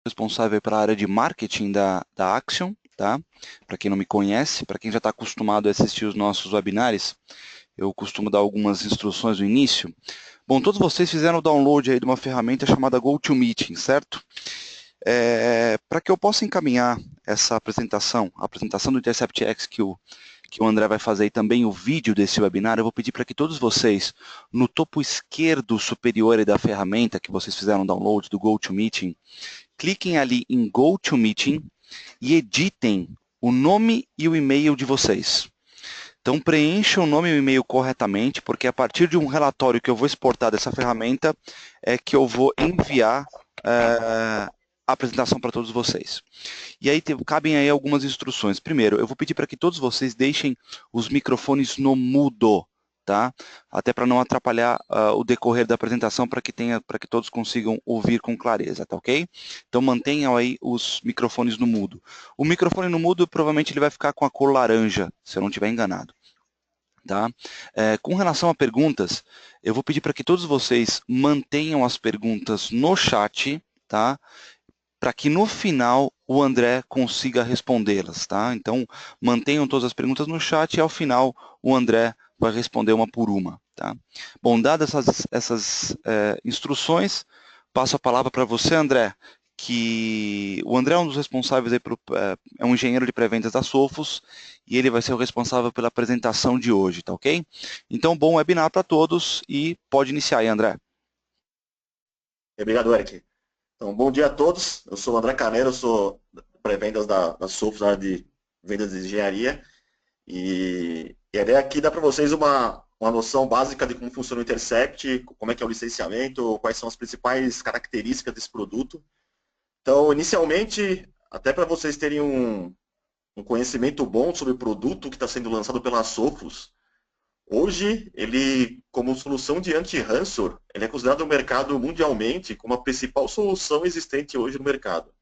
responsável para a área de marketing da Axion, tá? Para quem não me conhece, para quem já está acostumado a assistir os nossos webinários, eu costumo dar algumas instruções no início. Bom, todos vocês fizeram o download aí de uma ferramenta chamada GoToMeeting, certo? Para que eu possa encaminhar essa apresentação, a apresentação do InterceptX que o André vai fazer e também o vídeo desse webinar, eu vou pedir para que todos vocês, no topo esquerdo superior da ferramenta que vocês fizeram o download do GoToMeeting, cliquem ali em GoToMeeting e editem o nome e o e-mail de vocês. Então, preencha o nome e o e-mail corretamente, porque a partir de um relatório que eu vou exportar dessa ferramenta, é que eu vou enviar a apresentação para todos vocês. E aí cabem aí algumas instruções. Primeiro, eu vou pedir para que todos vocês deixem os microfones no mudo, tá? Até para não atrapalhar o decorrer da apresentação, para que todos consigam ouvir com clareza, tá ok? Então mantenham aí os microfones no mudo. O microfone no mudo, provavelmente ele vai ficar com a cor laranja, se eu não estiver enganado. Tá? Com relação a perguntas, eu vou pedir para que todos vocês mantenham as perguntas no chat, tá? Para que no final o André consiga respondê-las, tá? Então, mantenham todas as perguntas no chat e ao final o André vai responder uma por uma, tá? Bom, dadas essas instruções, passo a palavra para você, André, que o André é um dos responsáveis, aí é um engenheiro de pré-vendas da Sofos, e ele vai ser o responsável pela apresentação de hoje, tá ok? Então, bom webinar para todos e pode iniciar aí, André. Obrigado, Eric. Então, bom dia a todos. Eu sou o André Carneiro, eu sou pré-vendas da Sofos, na área de vendas de engenharia. E a ideia aqui dá para vocês uma noção básica de como funciona o Intercept, como é que é o licenciamento, quais são as principais características desse produto. Então, inicialmente, até para vocês terem um conhecimento bom sobre o produto que está sendo lançado pela Sofos, hoje, ele, como solução de anti-ransomware, ele é considerado no mercado mundialmente como a principal solução existente hoje no mercado.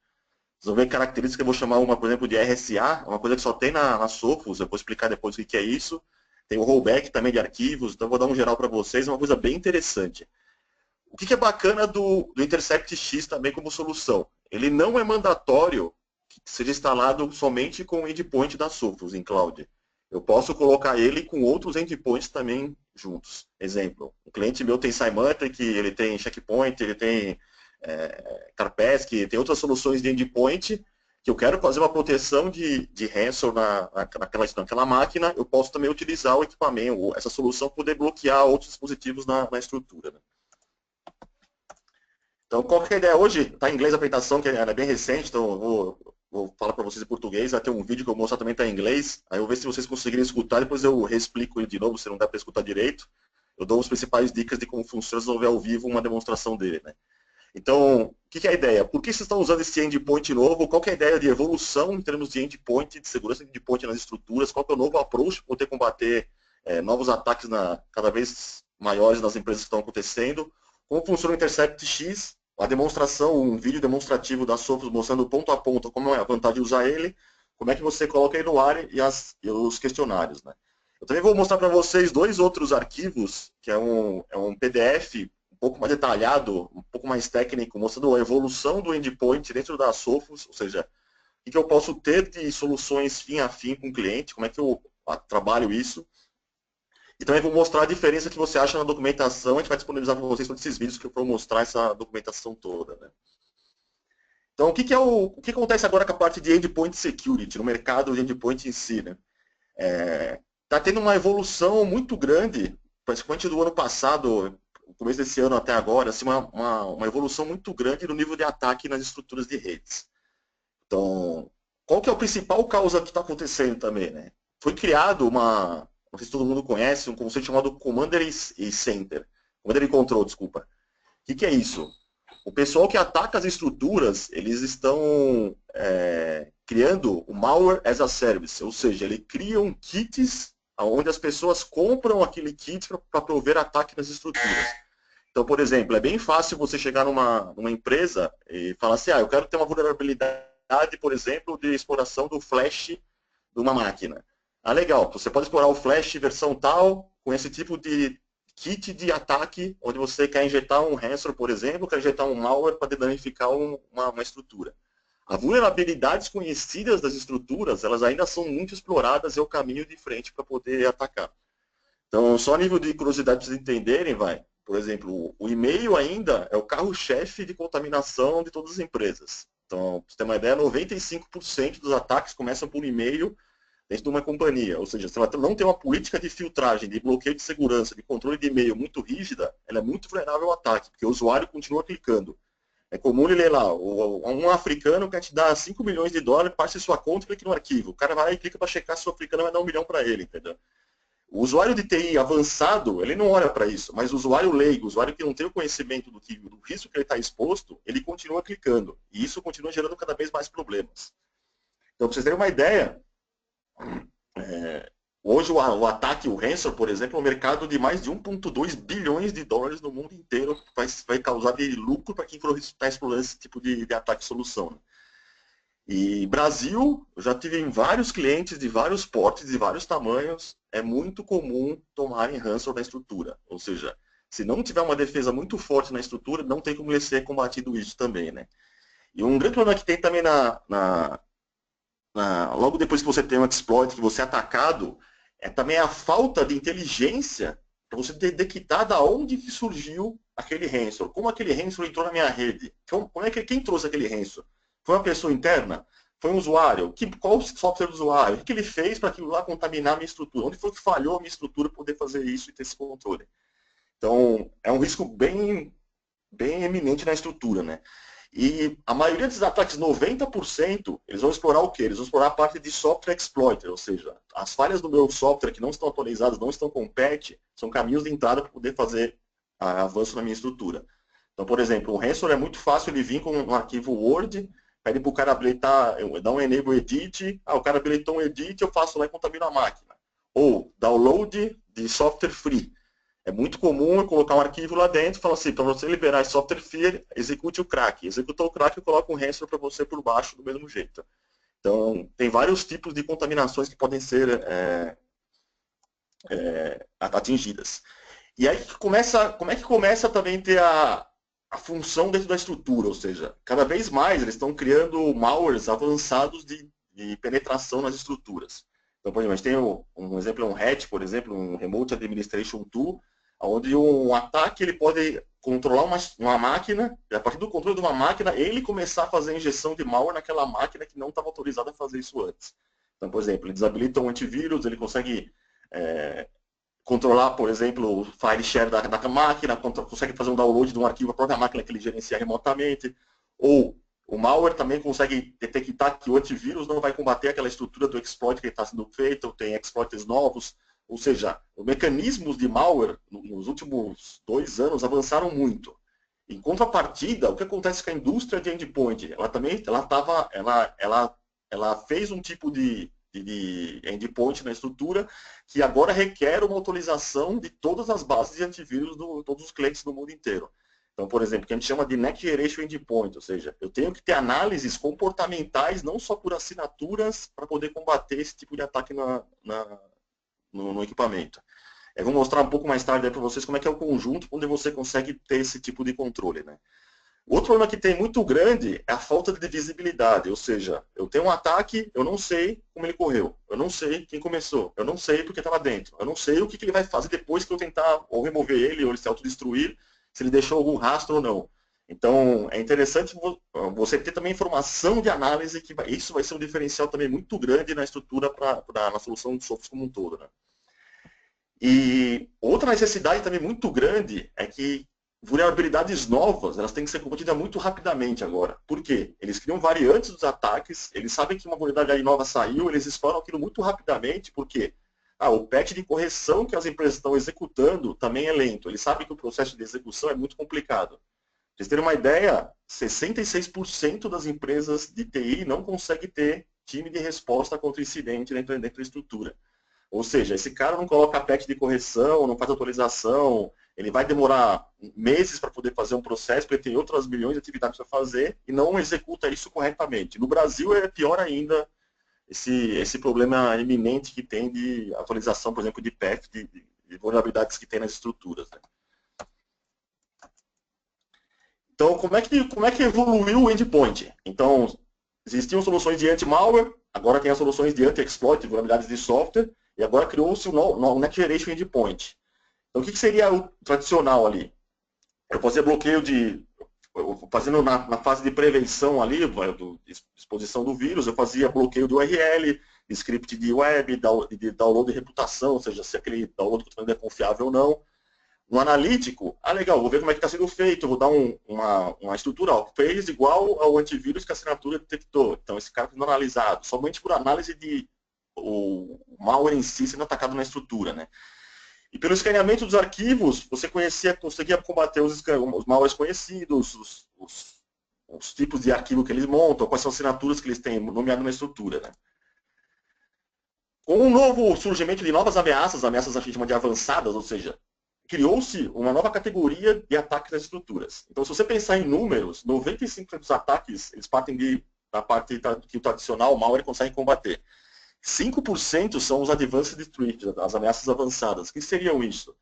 Vocês vão ver características que eu vou chamar uma, por exemplo, de RSA, uma coisa que só tem na Sophos, eu vou explicar depois o que é isso. Tem o rollback também de arquivos, então eu vou dar um geral para vocês, é uma coisa bem interessante. O que é bacana do Intercept X também como solução? Ele não é mandatório que seja instalado somente com o endpoint da Sophos em cloud. Eu posso colocar ele com outros endpoints também juntos. Exemplo, o cliente meu tem Symantec, ele tem Checkpoint, ele tem Carpesk, tem outras soluções de endpoint que eu quero fazer uma proteção de ransomware naquela máquina, eu posso também utilizar o equipamento, essa solução, para poder bloquear outros dispositivos na estrutura. Né? Então, qual que é a ideia hoje? Está em inglês a apresentação, que é bem recente, então eu vou falar para vocês em português, vai ter um vídeo que eu vou mostrar também está em inglês, aí eu vou ver se vocês conseguirem escutar, depois eu reexplico ele de novo, se não dá para escutar direito. Eu dou as principais dicas de como funciona, se não houver ao vivo uma demonstração dele. Né? Então, o que é a ideia? Por que vocês estão usando esse endpoint novo? Qual que é a ideia de evolução em termos de endpoint, de segurança de endpoint nas estruturas? Qual que é o novo approach para poder combater novos ataques cada vez maiores nas empresas que estão acontecendo? Como funciona o Intercept X? A demonstração, um vídeo demonstrativo da Sophos mostrando ponto a ponto como é a vantagem de usar ele, como é que você coloca ele no ar e os questionários. Né? Eu também vou mostrar para vocês dois outros arquivos, que é um PDF um pouco mais detalhado, um pouco mais técnico, mostrando a evolução do endpoint dentro da Sophos, ou seja, o que eu posso ter de soluções fim a fim com o cliente, como é que eu trabalho isso. E também vou mostrar a diferença que você acha na documentação, a gente vai disponibilizar para vocês todos esses vídeos que eu vou mostrar essa documentação toda. Né? Então, o que acontece agora com a parte de endpoint security, no mercado de endpoint em si? Né? Está tendo uma evolução muito grande, principalmente do ano passado, no começo desse ano até agora, assim, uma evolução muito grande no nível de ataque nas estruturas de redes. Então, qual que é a principal causa que está acontecendo também? Né? Foi criado não sei se todo mundo conhece, um conceito chamado Commander e Center. Commander e Control, desculpa. O que é isso? O pessoal que ataca as estruturas, eles estão criando o Malware as a Service, ou seja, eles criam kits onde as pessoas compram aquele kit para prover ataque nas estruturas. Então, por exemplo, é bem fácil você chegar numa empresa e falar assim, eu quero ter uma vulnerabilidade, por exemplo, de exploração do flash de uma máquina. Legal, você pode explorar o flash versão tal, com esse tipo de kit de ataque, onde você quer injetar um ransomware, por exemplo, quer injetar um malware para danificar uma estrutura. As vulnerabilidades conhecidas das estruturas, elas ainda são muito exploradas, é o caminho de frente para poder atacar. Então, só a nível de curiosidade para vocês entenderem, por exemplo, o e-mail ainda é o carro-chefe de contaminação de todas as empresas. Então, para você ter uma ideia, 95% dos ataques começam por e-mail dentro de uma companhia. Ou seja, se ela não tem uma política de filtragem, de bloqueio de segurança, de controle de e-mail muito rígida, ela é muito vulnerável ao ataque, porque o usuário continua clicando. É comum ele ler lá, um africano quer te dar 5 milhões de dólares, passe sua conta e clique no arquivo. O cara vai lá e clica para checar se o africano vai dar 1 milhão para ele, entendeu? O usuário de TI avançado, ele não olha para isso, mas o usuário leigo, o usuário que não tem o conhecimento do risco que ele está exposto, ele continua clicando. E isso continua gerando cada vez mais problemas. Então, para vocês terem uma ideia, hoje o ataque, o ransomware, por exemplo, é um mercado de mais de 1,2 bilhões de dólares no mundo inteiro, que vai causar de lucro para quem está explorando esse tipo de ataque e solução. Né? E Brasil, eu já tive vários clientes de vários portes, de vários tamanhos, é muito comum tomarem ransomware na estrutura. Ou seja, se não tiver uma defesa muito forte na estrutura, não tem como ser combatido isso também. Né? E um grande problema que tem também logo depois que você tem um exploit, que você é atacado, é também a falta de inteligência para você detectar da onde que surgiu aquele ransomware. Como aquele ransomware entrou na minha rede? Quem trouxe aquele ransomware? Foi uma pessoa interna? Foi um usuário? Qual o software do usuário? O que ele fez para aquilo lá contaminar a minha estrutura? Onde foi que falhou a minha estrutura para poder fazer isso e ter esse controle? Então, é um risco bem eminente na estrutura, né? E a maioria desses ataques, 90%, eles vão explorar o quê? Eles vão explorar a parte de software exploiter, ou seja, as falhas do meu software que não estão atualizadas, não estão com patch, são caminhos de entrada para poder fazer avanço na minha estrutura. Então, por exemplo, o ransomware é muito fácil ele vir com um arquivo Word, pede para o cara habilitar, dar um enable edit, o cara habilitou um edit, eu faço lá e contamino a máquina. Ou download de software free. É muito comum eu colocar um arquivo lá dentro e falar assim, para você liberar esse software free, execute o crack. Executou o crack, eu coloco um ransomware para você por baixo do mesmo jeito. Então, tem vários tipos de contaminações que podem ser atingidas. E aí como é que começa também a ter a função dentro da estrutura? Ou seja, cada vez mais eles estão criando malwares avançados de penetração nas estruturas. Então, por exemplo, a gente tem um exemplo, um RAT, por exemplo, um Remote Administration Tool, onde um ataque ele pode controlar uma máquina, e a partir do controle de uma máquina, ele começar a fazer a injeção de malware naquela máquina que não estava autorizada a fazer isso antes. Então, por exemplo, ele desabilita um antivírus, ele consegue controlar, por exemplo, o file share da máquina, consegue fazer um download de um arquivo da própria máquina que ele gerencia remotamente, ou o malware também consegue detectar que o antivírus não vai combater aquela estrutura do exploit que está sendo feito, tem exploits novos, ou seja, os mecanismos de malware nos últimos 2 anos avançaram muito. Em contrapartida, o que acontece com a indústria de endpoint? Ela fez um tipo de endpoint na estrutura que agora requer uma autorização de todas as bases de antivírus de todos os clientes do mundo inteiro. Então, por exemplo, o que a gente chama de Next Generation Endpoint, ou seja, eu tenho que ter análises comportamentais, não só por assinaturas, para poder combater esse tipo de ataque no equipamento. Eu vou mostrar um pouco mais tarde para vocês como é que é o conjunto onde você consegue ter esse tipo de controle. Né? Outro problema que tem muito grande é a falta de visibilidade, ou seja, eu tenho um ataque, eu não sei como ele correu, eu não sei quem começou, eu não sei porque estava dentro, eu não sei o que ele vai fazer depois que eu tentar ou remover ele ou ele se autodestruir, se ele deixou algum rastro ou não. Então, é interessante você ter também informação de análise, que isso vai ser um diferencial também muito grande na estrutura, na solução de software como um todo. Né? E outra necessidade também muito grande é que vulnerabilidades novas, elas têm que ser combatidas muito rapidamente agora. Por quê? Eles criam variantes dos ataques, eles sabem que uma vulnerabilidade nova saiu, eles exploram aquilo muito rapidamente, por quê? O patch de correção que as empresas estão executando também é lento. Eles sabem que o processo de execução é muito complicado. Para vocês terem uma ideia, 66% das empresas de TI não conseguem ter time de resposta contra incidente dentro da estrutura. Ou seja, esse cara não coloca patch de correção, não faz atualização, ele vai demorar meses para poder fazer um processo, porque ele tem outras milhões de atividades para fazer e não executa isso corretamente. No Brasil é pior ainda esse problema iminente que tem de atualização, por exemplo, de patch de de vulnerabilidades que tem nas estruturas, né? Então, como é que evoluiu o endpoint? Então, existiam soluções de anti-malware, agora tem as soluções de anti-exploit, de vulnerabilidades de software, e agora criou-se o Next Generation Endpoint. Então, o que seria o tradicional ali? Eu fazia bloqueio fazendo na fase de prevenção ali, exposição do vírus, eu fazia bloqueio de URL, script de web, de download de reputação, ou seja, se aquele download que eu estou fazendo é confiável ou não. No analítico, legal, vou ver como é que está sendo feito, vou dar uma estrutura, fez igual ao antivírus que a assinatura detectou. Então, esse cara está sendo analisado, somente por análise de o malware em si sendo atacado na estrutura, né? E pelo escaneamento dos arquivos, você conseguia combater os malwares conhecidos, os tipos de arquivo que eles montam, quais são as assinaturas que eles têm nomeado na estrutura, né? Com o novo surgimento de novas ameaças a gente chama de avançadas, ou seja, criou-se uma nova categoria de ataques às estruturas. Então, se você pensar em números, 95% dos ataques, eles partem da parte que o tradicional malware consegue combater. 5% são os advanced threats, as ameaças avançadas. O que seriam isso?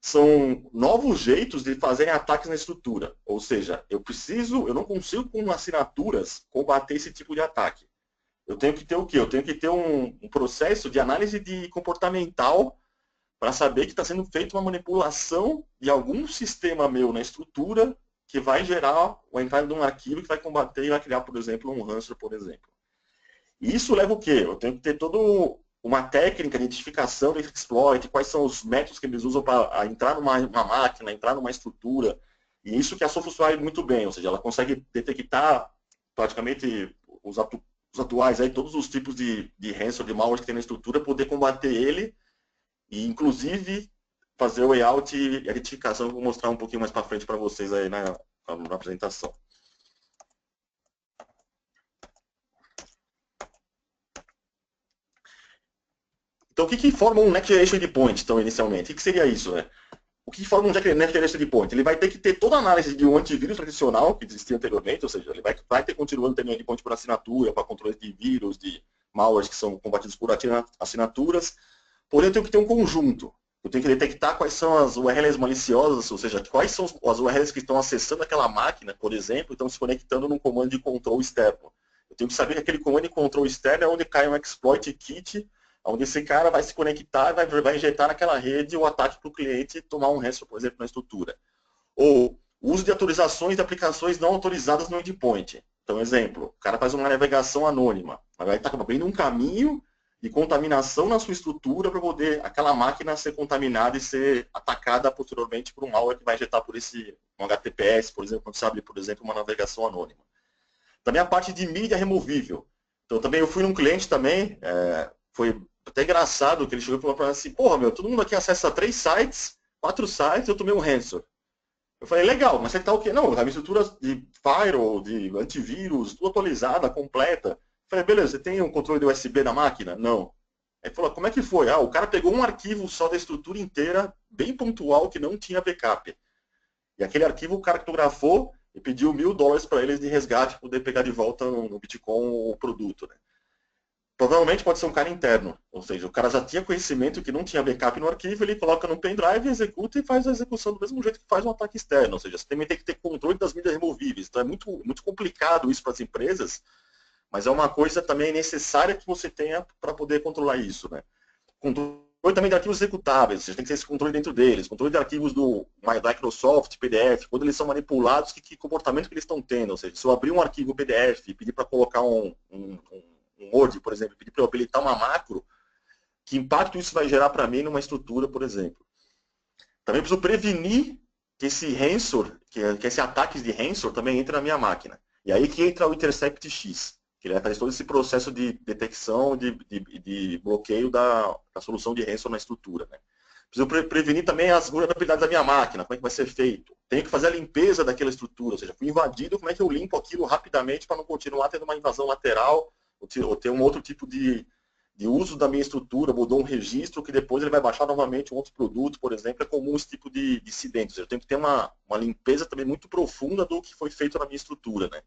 São novos jeitos de fazerem ataques na estrutura. Ou seja, eu não consigo com assinaturas combater esse tipo de ataque. Eu tenho que ter o quê? Eu tenho que ter um processo de análise de comportamental para saber que está sendo feita uma manipulação de algum sistema meu na estrutura que vai gerar a entrada de um arquivo que vai combater e vai criar, por exemplo, um ransomware, por exemplo. E isso leva o quê? Eu tenho que ter toda uma técnica de identificação de exploit, quais são os métodos que eles usam para entrar numa máquina, entrar numa estrutura. E isso que a Sophos faz muito bem, ou seja, ela consegue detectar praticamente os atuais, aí, todos os tipos de ransomware, de malware que tem na estrutura, poder combater ele e, inclusive, fazer o layout e a identificação. Eu vou mostrar um pouquinho mais para frente para vocês aí na apresentação. Então, o que forma um Next Generation Endpoint, então, inicialmente? O que seria isso, né? O que forma um Next Generation Endpoint? Ele vai ter que ter toda a análise de um antivírus tradicional, que existia anteriormente, ou seja, ele vai ter continuando tendo um endpoint por assinatura, para controle de vírus, de malwares que são combatidos por assinaturas. Porém, eu tenho que ter um conjunto. Eu tenho que detectar quais são as URLs maliciosas, ou seja, quais são as URLs que estão acessando aquela máquina, por exemplo, e estão se conectando num comando de controle externo. Eu tenho que saber que aquele comando de controle externo é onde cai um exploit kit, onde esse cara vai se conectar e vai injetar naquela rede o ataque para o cliente e tomar um ransom, por exemplo, na estrutura. Ou uso de autorizações de aplicações não autorizadas no endpoint. Então, exemplo, o cara faz uma navegação anônima, vai estar abrindo um caminho de contaminação na sua estrutura para poder aquela máquina ser contaminada e ser atacada posteriormente por um malware que vai injetar por um HTTPS, por exemplo, quando você abre, por exemplo, uma navegação anônima. Também a parte de mídia removível. Então, também eu fui num cliente também, foi até engraçado que ele chegou e falou para mim assim, porra, meu, todo mundo aqui acessa 3 sites, 4 sites, eu tomei um ransom. Eu falei, legal, mas você está o quê? Não, a minha estrutura de firewall, de antivírus, tudo atualizada, completa. Eu falei, beleza, você tem um controle de USB na máquina? Não. Ele falou, como é que foi? O cara pegou um arquivo só da estrutura inteira, bem pontual, que não tinha backup. E aquele arquivo o cara criptografou e pediu $1.000 para eles de resgate para poder pegar de volta no Bitcoin o produto, né? Provavelmente pode ser um cara interno, ou seja, o cara já tinha conhecimento que não tinha backup no arquivo, ele coloca no pendrive, executa e faz a execução do mesmo jeito que faz um ataque externo, ou seja, você também tem que ter controle das mídias removíveis. Então é muito, muito complicado isso para as empresas, mas é uma coisa também necessária que você tenha para poder controlar isso, né? Controle também de arquivos executáveis, você tem que ter esse controle dentro deles, controle de arquivos do Microsoft, PDF, quando eles são manipulados, que comportamento que eles estão tendo, ou seja, se eu abrir um arquivo PDF e pedir para colocar um Word, por exemplo, pedir para eu habilitar uma macro, que impacto isso vai gerar para mim numa estrutura, por exemplo. Também preciso prevenir que esse ransomware, que esse ataque de ransomware também entre na minha máquina. E aí que entra o Intercept X, que ele faz todo esse processo de detecção, de bloqueio da solução de ransomware na estrutura, né? Preciso prevenir também as vulnerabilidades da minha máquina, como é que vai ser feito. Tenho que fazer a limpeza daquela estrutura, ou seja, fui invadido, como é que eu limpo aquilo rapidamente para não continuar tendo uma invasão lateral ou ter um outro tipo de uso da minha estrutura, mudou um registro que depois ele vai baixar novamente um outro produto, por exemplo, é comum esse tipo de incidente. Ou seja, eu tenho que ter uma limpeza também muito profunda do que foi feito na minha estrutura, né?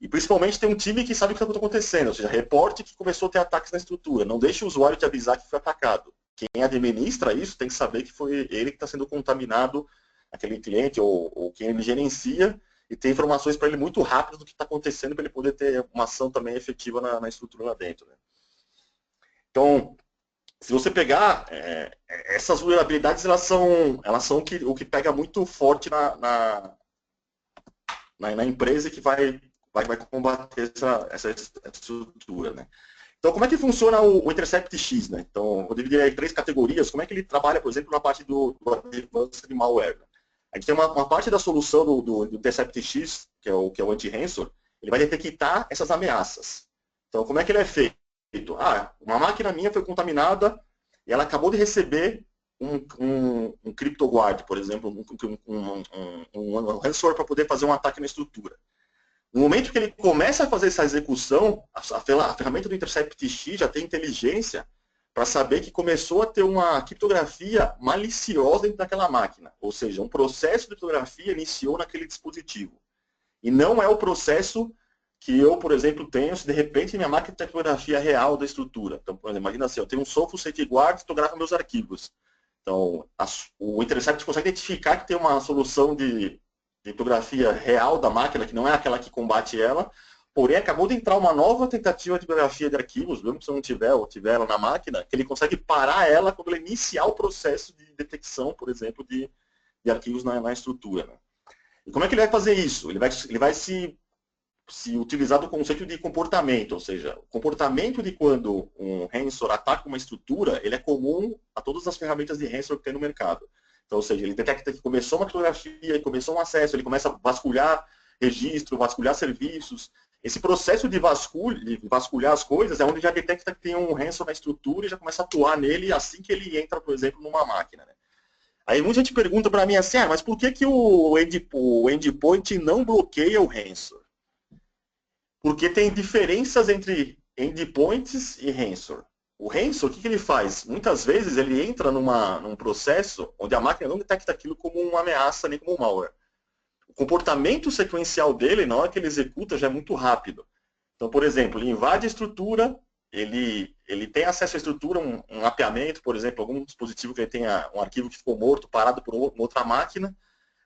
E principalmente tem um time que sabe o que está acontecendo, ou seja, reporte que começou a ter ataques na estrutura. Não deixe o usuário te avisar que foi atacado. quem administra isso tem que saber que foi ele que está sendo contaminado, aquele cliente ou quem ele gerencia, e ter informações para ele muito rápido do que está acontecendo, para ele poder ter uma ação também efetiva na estrutura lá dentro. Né? Então, se você pegar, essas vulnerabilidades, elas são o que pega muito forte na empresa que vai combater essa estrutura. Né? Então, como é que funciona o Intercept X? Né? Então, vou dividir em 3 categorias. Como é que ele trabalha, por exemplo, na parte do Advanced Malware? Né? A gente tem uma parte da solução do Intercept X, que é o anti-ransom, ele vai detectar essas ameaças. Então, como é que ele é feito? Uma máquina minha foi contaminada e ela acabou de receber um CryptoGuard, por exemplo, um ransomware para poder fazer um ataque na estrutura. No momento que ele começa a fazer essa execução, a ferramenta do Intercept X já tem inteligência para saber que começou a ter uma criptografia maliciosa dentro daquela máquina. Ou seja, um processo de criptografia iniciou naquele dispositivo. E não é o processo que eu, por exemplo, tenho se de repente minha máquina tem a criptografia real da estrutura. Então, por exemplo, imagina assim, eu tenho um Sophos Safeguard que criptografa meus arquivos. Então, o Intercept consegue identificar que tem uma solução de criptografia real da máquina, que não é aquela que combate ela, porém acabou de entrar uma nova tentativa de criptografia de arquivos, mesmo que você não tiver ou tiver ela na máquina, que ele consegue parar ela quando ele iniciar o processo de detecção, por exemplo, de arquivos na estrutura. Né? E como é que ele vai fazer isso? Ele vai se utilizar do conceito de comportamento, ou seja, o comportamento de quando um ransomware ataca uma estrutura, ele é comum a todas as ferramentas de ransomware que tem no mercado. Então, ou seja, ele detecta que começou uma criptografia, começou um acesso, ele começa a vasculhar registro, vasculhar serviços. Esse processo de vasculhar as coisas é onde já detecta que tem um ransomware na estrutura e já começa a atuar nele assim que ele entra, por exemplo, numa máquina. Né? Aí muita gente pergunta para mim assim, mas por que o endpoint não bloqueia o ransomware? Porque tem diferenças entre endpoints e ransomware. O ransomware, o que ele faz? Muitas vezes ele entra num processo onde a máquina não detecta aquilo como uma ameaça nem como um malware. O comportamento sequencial dele, na hora que ele executa, já é muito rápido. Então, por exemplo, ele invade a estrutura, ele tem acesso à estrutura, um mapeamento, por exemplo, algum dispositivo que ele tenha um arquivo que ficou morto, parado por outra máquina.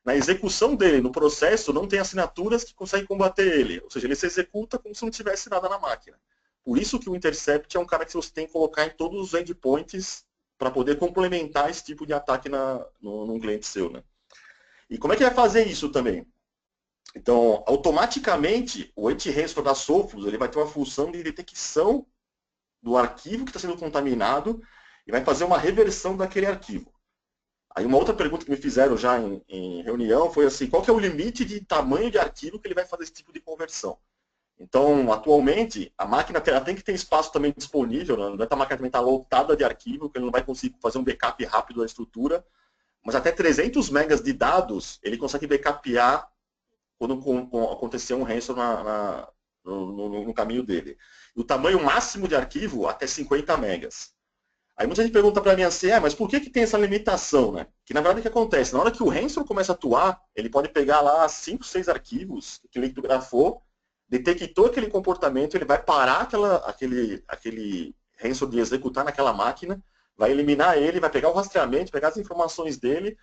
Na execução dele, no processo, não tem assinaturas que conseguem combater ele. Ou seja, ele se executa como se não tivesse nada na máquina. Por isso que o Intercept é um cara que você tem que colocar em todos os endpoints para poder complementar esse tipo de ataque num cliente seu. Né? E como é que vai fazer isso também? Então, automaticamente, o anti-ransomware da Sophos ele vai ter uma função de detecção do arquivo que está sendo contaminado e vai fazer uma reversão daquele arquivo. Aí uma outra pergunta que me fizeram já em reunião foi assim, qual que é o limite de tamanho de arquivo que ele vai fazer esse tipo de conversão? Então, atualmente, a máquina tem que ter espaço também disponível, não é que a máquina também está lotada de arquivo, que ele não vai conseguir fazer um backup rápido da estrutura, mas até 300 megas de dados ele consegue backupear quando acontecer um ransomware no caminho dele. E o tamanho máximo de arquivo, até 50 megas. Aí muita gente pergunta para mim assim, mas por que tem essa limitação, né? Que na verdade o que acontece? Na hora que o ransomware começa a atuar, ele pode pegar lá 5, 6 arquivos que ele criptografou, detectou aquele comportamento, ele vai parar aquele ransomware de executar naquela máquina, vai eliminar ele, vai pegar o rastreamento, pegar as informações dele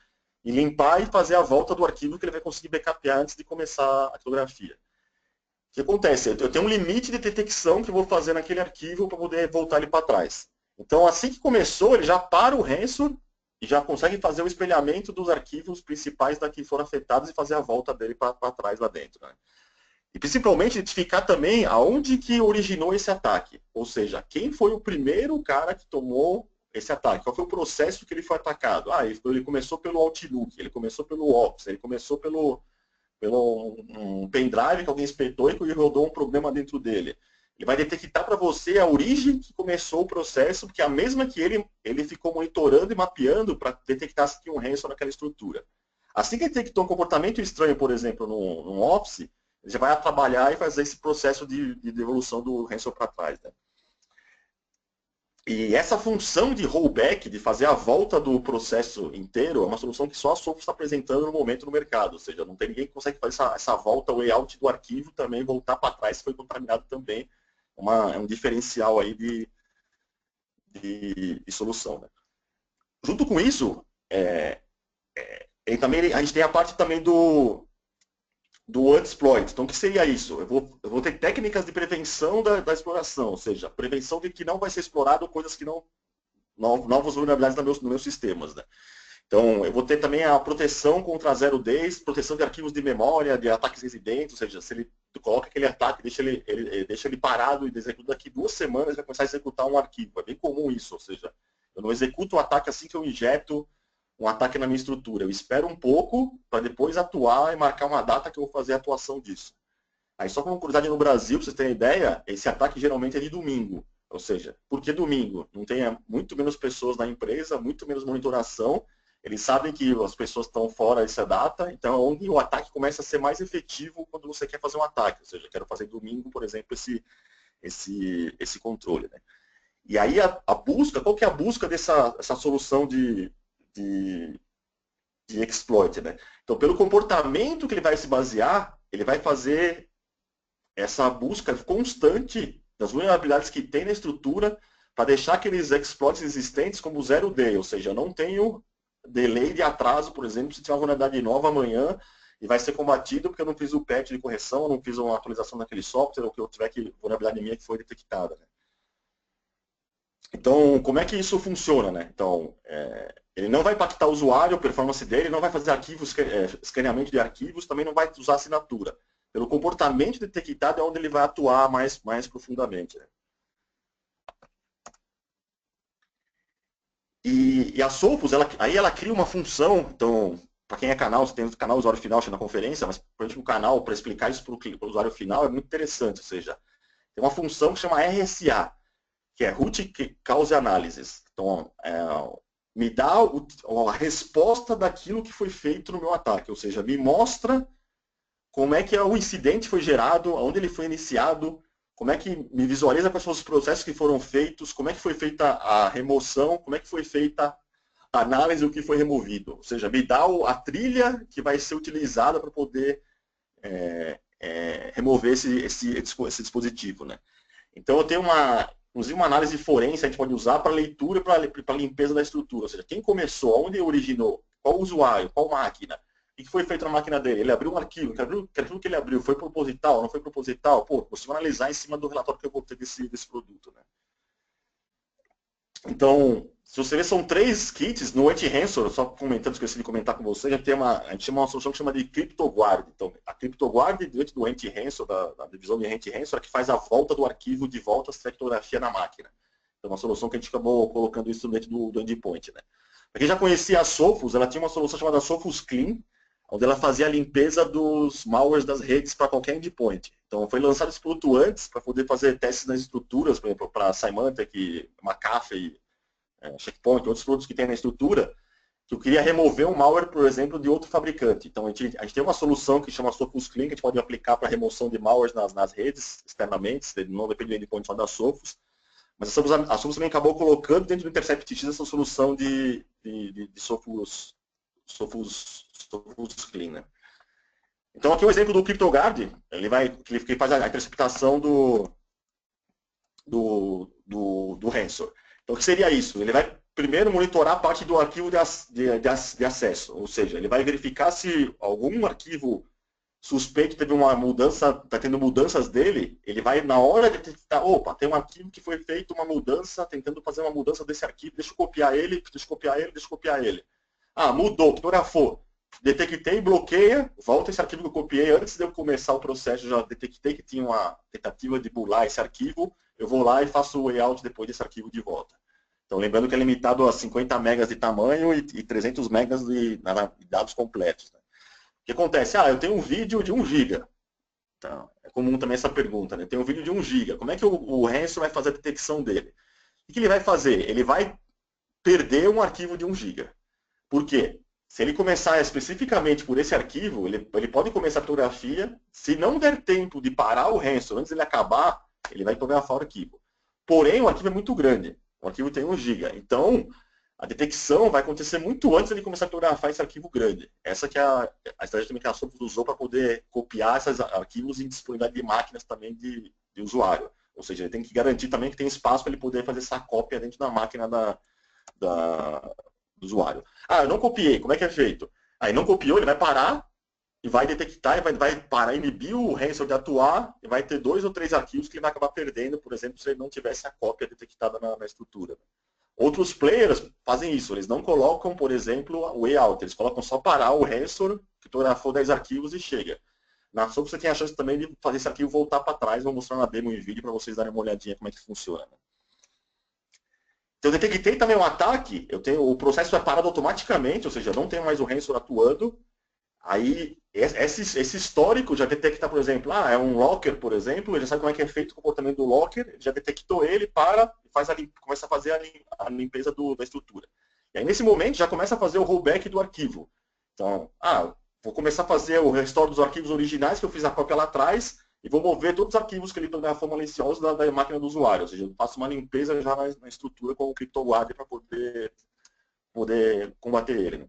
e limpar e fazer a volta do arquivo que ele vai conseguir backupear antes de começar a criptografia. O que acontece? Eu tenho um limite de detecção que eu vou fazer naquele arquivo para poder voltar ele para trás. Então, assim que começou, ele já para o ransomware e já consegue fazer o espelhamento dos arquivos principais que foram afetados e fazer a volta dele para trás lá dentro. Né? E principalmente identificar também aonde que originou esse ataque. Ou seja, quem foi o primeiro cara que tomou esse ataque? Qual foi o processo que ele foi atacado? Ele começou pelo Outlook, ele começou pelo Office, ele começou pelo um pendrive que alguém espetou e que rodou um problema dentro dele. Ele vai detectar para você a origem que começou o processo, porque é a mesma que ele ficou monitorando e mapeando para detectar se tinha um ransomware naquela estrutura. Assim que ele detectou um comportamento estranho, por exemplo, no Office, ele já vai trabalhar e fazer esse processo de devolução do ransomware para trás. Né? E essa função de rollback, de fazer a volta do processo inteiro, é uma solução que só a Sophos está apresentando no momento no mercado. Ou seja, não tem ninguém que consegue fazer essa volta, o layout do arquivo também, voltar para trás se foi contaminado também. É um diferencial aí de solução. Né? Junto com isso, a gente tem a parte também do exploit. Então, o que seria isso? Eu vou ter técnicas de prevenção da exploração, ou seja, prevenção de que não vai ser explorado coisas que não, novas vulnerabilidades nos meus sistemas. Né? Então, eu vou ter também a proteção contra zero days, proteção de arquivos de memória, de ataques residentes, ou seja, se ele coloca aquele ataque, deixa ele parado e executa daqui 2 semanas, ele vai começar a executar um arquivo. É bem comum isso, ou seja, eu não executo o ataque assim que eu injeto um ataque na minha estrutura. Eu espero um pouco para depois atuar e marcar uma data que eu vou fazer a atuação disso. Aí, só como curiosidade, no Brasil, para vocês terem ideia, esse ataque geralmente é de domingo. Ou seja, por que domingo? Não tem muito menos pessoas na empresa, muito menos monitoração. Eles sabem que as pessoas estão fora dessa data, então é onde o ataque começa a ser mais efetivo quando você quer fazer um ataque. Ou seja, quero fazer domingo, por exemplo, esse controle. Né? E aí a busca, qual que é a busca dessa solução de, de exploit? Né? Então, pelo comportamento que ele vai se basear, ele vai fazer essa busca constante das vulnerabilidades que tem na estrutura para deixar aqueles exploits existentes como zero day, ou seja, eu não tenho delay de atraso, por exemplo, se tiver uma vulnerabilidade nova amanhã e vai ser combatido porque eu não fiz o patch de correção, eu não fiz uma atualização daquele software, ou que eu tiver que vulnerabilidade minha que foi detectada. Né? Então, como é que isso funciona? Né? Então, ele não vai impactar o usuário, a performance dele, não vai fazer escaneamento de arquivos, também não vai usar assinatura. Pelo comportamento detectado é onde ele vai atuar mais profundamente. Né? E a Sophos, aí ela cria uma função, então, para quem é canal, você tem o canal usuário final na conferência, mas, por exemplo, o canal, para explicar isso para o usuário final, é muito interessante, ou seja, tem uma função que chama RSA, que é Root Cause Analysis. Então, me dá a resposta daquilo que foi feito no meu ataque, ou seja, me mostra como é que o incidente foi gerado, onde ele foi iniciado, como é que me visualiza quais são os processos que foram feitos, como é que foi feita a remoção, como é que foi feita a análise do que foi removido. Ou seja, me dá a trilha que vai ser utilizada para poder remover esse dispositivo. Né? Então, eu tenho inclusive uma análise forense a gente pode usar para leitura e para limpeza da estrutura. Ou seja, quem começou, onde originou, qual usuário, qual máquina, o que foi feito na máquina dele? Ele abriu um arquivo, aquilo que ele abriu foi proposital, não foi proposital? Pô, você vai analisar em cima do relatório que eu vou ter desse produto. Né? Então, se você ver, são 3 kits no Anti-Ransomware, só comentando, esqueci de comentar com você, a gente chama uma solução que chama de CryptoGuard. Então, a CryptoGuard, dentro do Anti-Ransomware, da divisão de Anti-Ransomware, é que faz a volta do arquivo de volta à criptografia na máquina. Então, uma solução que a gente acabou colocando isso dentro do endpoint. Né? Para quem já conhecia a Sophos, ela tinha uma solução chamada Sophos Clean, onde ela fazia a limpeza dos malwares das redes para qualquer endpoint. Então, foi lançado esse produto antes para poder fazer testes nas estruturas, por exemplo, para Symantec, McAfee, Checkpoint, outros produtos que tem na estrutura, que eu queria remover um malware, por exemplo, de outro fabricante. Então, a gente tem uma solução que chama Sophos Clean, que a gente pode aplicar para remoção de malwares nas redes, externamente, não depende do endpoint só da Sophos. Mas a Sophos também acabou colocando dentro do Intercept X essa solução de Sophos Clean. Né? Então, aqui é um exemplo do CryptoGuard, ele faz a interceptação do ransomware. Então, o que seria isso? Ele vai primeiro monitorar a parte do arquivo de acesso, ou seja, ele vai verificar se algum arquivo suspeito teve uma mudança, está tendo mudanças dele, ele vai, na hora de detectar, opa, tem um arquivo que foi feito uma mudança, tentando fazer uma mudança desse arquivo, deixa eu copiar ele. Ah, mudou, criptografou. Detectei, bloqueia, volta esse arquivo que eu copiei antes de eu começar o processo, já detectei que tinha uma tentativa de burlar esse arquivo, eu vou lá e faço o layout depois desse arquivo de volta. Então, lembrando que é limitado a 50 megas de tamanho e 300 megas de dados completos. Né? O que acontece? Eu tenho um vídeo de 1 giga. Então, é comum também essa pergunta, né? Tem um vídeo de 1 giga. Como é que o ransom vai fazer a detecção dele? O que ele vai fazer? Ele vai perder um arquivo de 1 giga. Por quê? Se ele começar especificamente por esse arquivo, ele pode começar a criptografia. Se não der tempo de parar o ransom antes dele acabar, ele vai criptografar o arquivo. Porém, o arquivo é muito grande. O arquivo tem 1 giga. Então, a detecção vai acontecer muito antes de ele começar a criptografar esse arquivo grande. Essa que é a estratégia também que a Sophos usou para poder copiar esses arquivos em disponibilidade de máquinas também de usuário. Ou seja, ele tem que garantir também que tem espaço para ele poder fazer essa cópia dentro da máquina do usuário. Ah, eu não copiei, como é que é feito? Aí não copiou, ele vai parar e vai detectar, e vai parar, inibir o ransom de atuar, e vai ter 2 ou 3 arquivos que ele vai acabar perdendo, por exemplo, se ele não tivesse a cópia detectada na estrutura. Outros players fazem isso, eles não colocam, por exemplo, o layout, eles colocam só parar o ransom, criptografou 10 arquivos e chega. Na Soap você tem a chance também de fazer esse arquivo voltar para trás, vou mostrar na demo em vídeo para vocês darem uma olhadinha como é que funciona. Então, eu detectei também um ataque, o processo é parado automaticamente, ou seja, não tem mais o ransom atuando. Aí, esse histórico já detecta, por exemplo, é um locker, por exemplo, ele já sabe como é que é feito o comportamento do locker, ele já detectou ele, para e começa a fazer a limpeza da estrutura. E aí, nesse momento, já começa a fazer o rollback do arquivo. Então, vou começar a fazer o restore dos arquivos originais, que eu fiz a cópia lá atrás, e vou mover todos os arquivos que ele estão na forma maliciosa da máquina do usuário. Ou seja, eu faço uma limpeza já na estrutura com o CryptoGuard para poder combater ele. Né?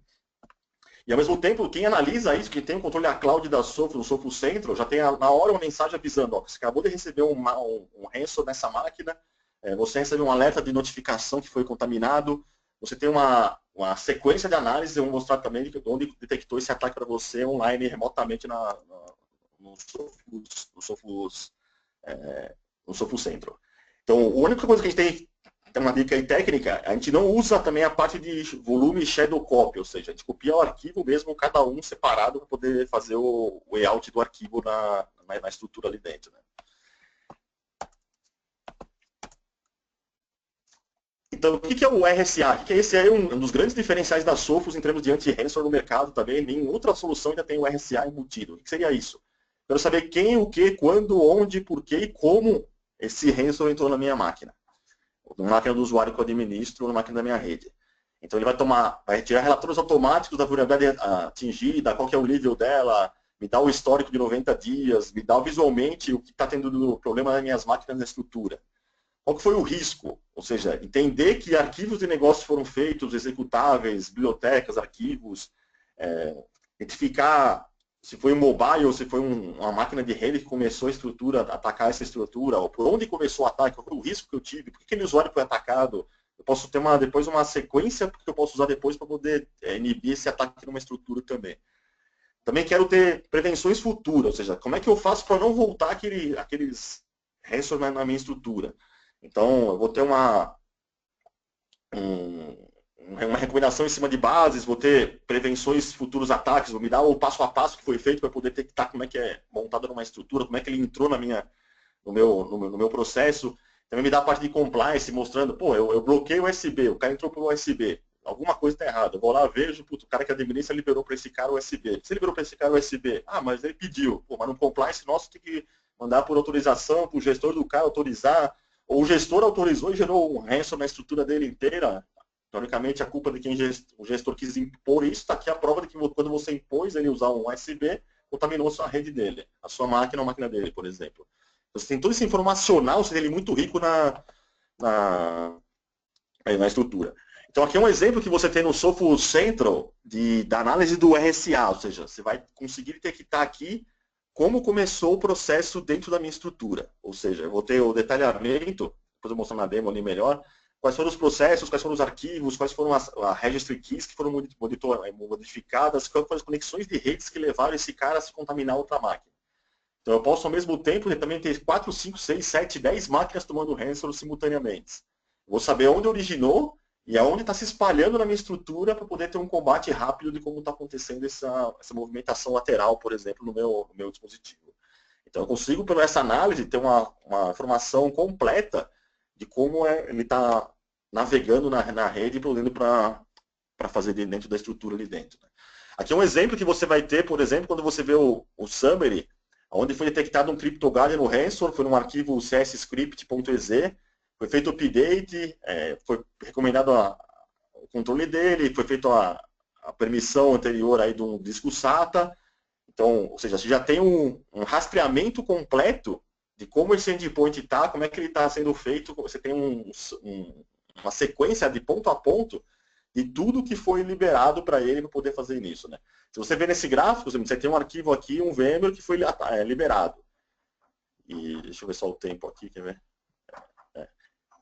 E, ao mesmo tempo, quem analisa isso, quem tem o controle da cloud da Sophos, no Sophos Central, já tem na hora uma mensagem avisando, você acabou de receber um ransom nessa máquina, você recebeu um alerta de notificação que foi contaminado, você tem uma sequência de análise, eu vou mostrar também onde detectou esse ataque para você online, remotamente no Sophos Central. Então, a única coisa que a gente tem uma dica aí técnica, a gente não usa também a parte de volume shadow copy, ou seja, a gente copia o arquivo mesmo, cada um separado, para poder fazer o layout do arquivo na estrutura ali dentro. Né? Então, o que é o RSA? O que é esse? É um dos grandes diferenciais da Sophos em termos de anti-ransom no mercado também. Nenhuma outra solução ainda tem o RSA embutido. O que seria isso? Quero saber quem, o que, quando, onde, por quê e como esse ransom entrou na minha máquina. Na máquina do usuário que eu administro, na máquina da minha rede. Então ele vai tirar relatórios automáticos da vulnerabilidade atingida, qual que é o nível dela, me dá o histórico de 90 dias, me dá visualmente o que está tendo problema nas minhas máquinas na estrutura. Qual que foi o risco? Ou seja, entender que arquivos de negócio foram feitos, executáveis, bibliotecas, arquivos, identificar se foi um mobile ou se foi uma máquina de rede que começou a atacar essa estrutura, ou por onde começou o ataque, qual foi o risco que eu tive, por que aquele usuário foi atacado. Eu posso ter depois uma sequência que eu posso usar depois para poder inibir esse ataque numa estrutura também. Também quero ter prevenções futuras, ou seja, como é que eu faço para não voltar aqueles restos na minha estrutura. Então, eu vou ter uma recomendação em cima de bases, vou ter prevenções futuros ataques, vou me dar o passo a passo que foi feito para poder detectar como é que é montada numa estrutura, como é que ele entrou no meu processo. Também me dá a parte de compliance, mostrando, eu bloqueei o USB, o cara entrou pelo USB, alguma coisa está errada. Eu vou lá, vejo, o cara que administra liberou para esse cara o USB. Se ele liberou para esse cara o USB, mas ele pediu. Mas no compliance nosso tem que mandar por autorização, para o gestor do cara autorizar, ou o gestor autorizou e gerou um ransom na estrutura dele inteira. Teoricamente, a culpa de quem o gestor quis impor isso, está aqui a prova de que quando você impôs ele usar um USB, contaminou a sua rede dele, a sua máquina ou a máquina dele, por exemplo. Você tem todo esse informacional, ele é muito rico na estrutura. Então, aqui é um exemplo que você tem no Sophos Central da análise do RSA, ou seja, você vai conseguir detectar aqui como começou o processo dentro da minha estrutura. Ou seja, eu vou ter o detalhamento, depois eu vou mostrar na demo ali melhor, quais foram os processos, quais foram os arquivos, quais foram as registry keys que foram modificadas, quais foram as conexões de redes que levaram esse cara a se contaminar outra máquina. Então, eu posso, ao mesmo tempo, também ter 4, 5, 6, 7, 10 máquinas tomando ransom simultaneamente. Vou saber onde originou e aonde está se espalhando na minha estrutura para poder ter um combate rápido de como está acontecendo essa movimentação lateral, por exemplo, no meu dispositivo. Então, eu consigo, pela essa análise, ter uma informação completa de como ele está navegando na rede e podendo para fazer dentro da estrutura ali dentro. Né? Aqui é um exemplo que você vai ter, por exemplo, quando você vê o summary, onde foi detectado um CryptoGuard no ransom, foi num arquivo csscript.exe, foi feito o update, foi recomendado o controle dele, foi feita a permissão anterior aí de um disco SATA. Então, ou seja, você já tem um rastreamento completo de como esse endpoint está, como é que ele está sendo feito, você tem uma sequência de ponto a ponto de tudo que foi liberado para ele para poder fazer isso. Né? Se você ver nesse gráfico, você tem um arquivo aqui, um VMware, que foi liberado. E deixa eu ver só o tempo aqui, quer ver?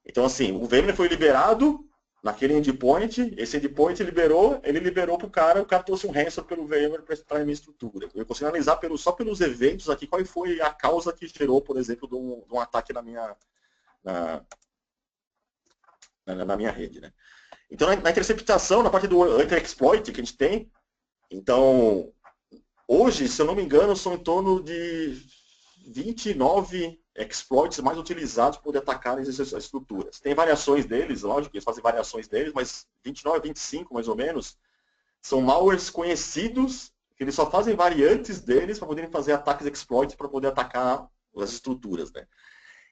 Então, assim, o VMware foi liberado, naquele endpoint, esse endpoint liberou, ele liberou para o cara trouxe um ransom pelo VMware para a minha estrutura. Eu consigo analisar só pelos eventos aqui qual foi a causa que gerou, por exemplo, de um ataque na minha rede. Né? Então, na interceptação, na parte do anti-exploit que a gente tem, então, hoje, se eu não me engano, são em torno de 29 exploits mais utilizados para poder atacar essas estruturas. Tem variações deles, lógico, eles fazem variações deles, mas 29, 25 mais ou menos, são malwares conhecidos, que eles só fazem variantes deles para poderem fazer ataques exploits para poder atacar as estruturas. Né?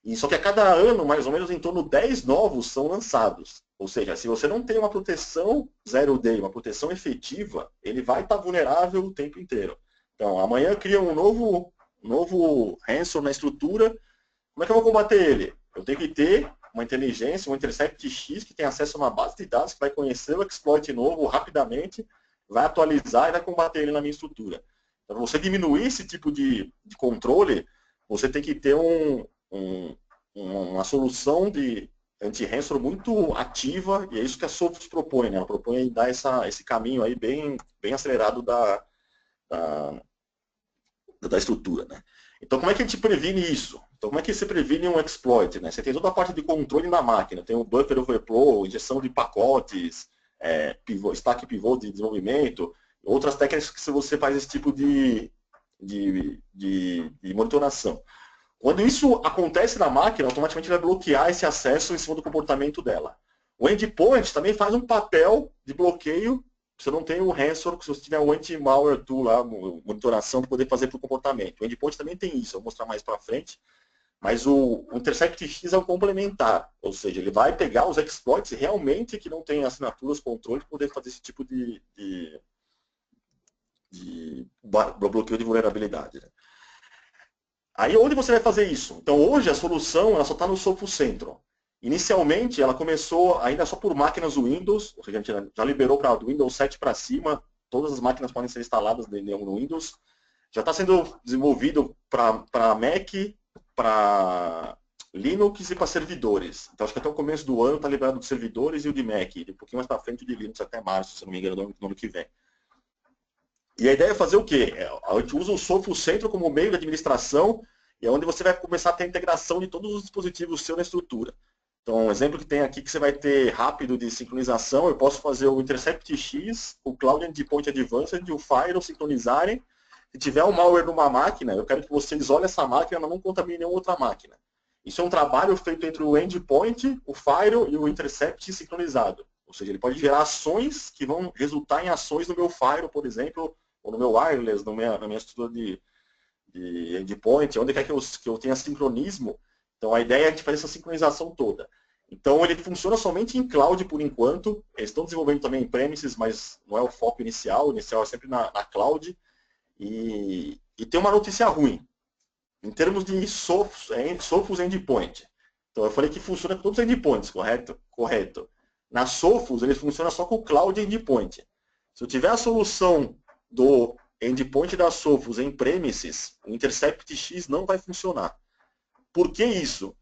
E só que a cada ano, mais ou menos, em torno de 10 novos são lançados. Ou seja, se você não tem uma proteção zero day, uma proteção efetiva, ele vai estar vulnerável o tempo inteiro. Então, amanhã cria um novo ransom na estrutura. Como é que eu vou combater ele? Eu tenho que ter uma inteligência, um Intercept X que tem acesso a uma base de dados que vai conhecer o exploit novo rapidamente, vai atualizar e vai combater ele na minha estrutura. Então, para você diminuir esse tipo de controle, você tem que ter uma solução de anti-ransom muito ativa, e é isso que a Sophos propõe. Né? Ela propõe dar esse caminho aí bem acelerado da estrutura. Né? Então, como é que a gente previne isso? Então, como é que você previne um exploit? Né? Você tem toda a parte de controle da máquina, tem o buffer overflow, injeção de pacotes, stack pivot de desenvolvimento, outras técnicas que você faz esse tipo de monitoração. Quando isso acontece na máquina, automaticamente vai bloquear esse acesso em cima do comportamento dela. O endpoint também faz um papel de bloqueio. Você não tem o ransom, se você tiver o anti-malware tool lá, monitoração para poder fazer para o comportamento. O endpoint também tem isso, eu vou mostrar mais para frente. Mas o Intercept X é um complementar, ou seja, ele vai pegar os exploits realmente que não tem assinaturas, controle, para poder fazer esse tipo de bloqueio de vulnerabilidade. Né? Aí onde você vai fazer isso? Então hoje a solução ela só está no Sophos Central. Inicialmente ela começou ainda só por máquinas Windows, ou seja, a gente já liberou para o Windows 7 para cima, todas as máquinas podem ser instaladas no Windows. Já está sendo desenvolvido para Mac, para Linux e para servidores. Então acho que até o começo do ano está liberado de servidores e o de Mac, e um pouquinho mais para frente de Linux até março, se não me engano, no ano que vem. E a ideia é fazer o quê? A gente usa o Sophos Central como meio de administração e é onde você vai começar a ter a integração de todos os dispositivos seu na estrutura. Então, um exemplo que tem aqui que você vai ter rápido de sincronização, eu posso fazer o Intercept X, o Cloud Endpoint Advanced e o Firewall sincronizarem. Se tiver um malware numa máquina, eu quero que vocês olhem essa máquina e não contaminem nenhuma outra máquina. Isso é um trabalho feito entre o Endpoint, o Firewall e o Intercept sincronizado. Ou seja, ele pode gerar ações que vão resultar em ações no meu Firewall, por exemplo, ou no meu wireless, na minha estrutura de endpoint, onde quer que eu tenha sincronismo. Então, a ideia é a gente fazer essa sincronização toda. Então, ele funciona somente em cloud por enquanto. Eles estão desenvolvendo também em premises, mas não é o foco inicial. O inicial é sempre na cloud. E tem uma notícia ruim. Em termos de Sophos Endpoint. Então, eu falei que funciona com todos os endpoints, correto? Correto. Na Sophos, ele funciona só com o Cloud Endpoint. Se eu tiver a solução do endpoint da Sophos em premises, o Intercept X não vai funcionar. Por que isso?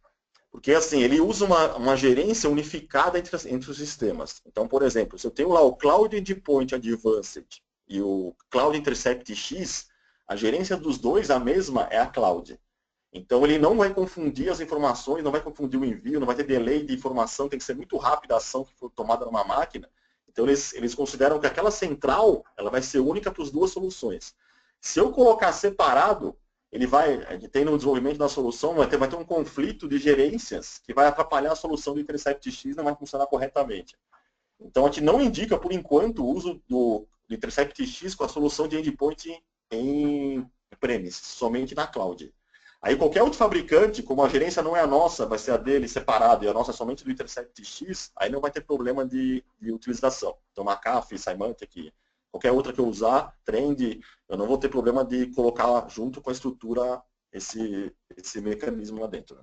Porque assim, ele usa uma gerência unificada entre os sistemas. Então, por exemplo, se eu tenho lá o Cloud Endpoint Advanced e o Cloud Intercept X, a gerência dos dois, a mesma, é a cloud. Então, ele não vai confundir as informações, não vai confundir o envio, não vai ter delay de informação, tem que ser muito rápida a ação que for tomada numa máquina. Então, eles consideram que aquela central ela vai ser única para as duas soluções. Se eu colocar separado, tem no desenvolvimento da solução, vai ter um conflito de gerências que vai atrapalhar a solução do Intercept X e não vai funcionar corretamente. Então, a gente não indica, por enquanto, o uso do Intercept X com a solução de endpoint em premise, somente na cloud. Aí qualquer outro fabricante, como a gerência não é a nossa, vai ser a dele separado e a nossa é somente do Intercept X, aí não vai ter problema de utilização. Então, McAfee, Symantec, qualquer outra que eu usar, Trend, eu não vou ter problema de colocar junto com a estrutura esse mecanismo lá dentro. Né?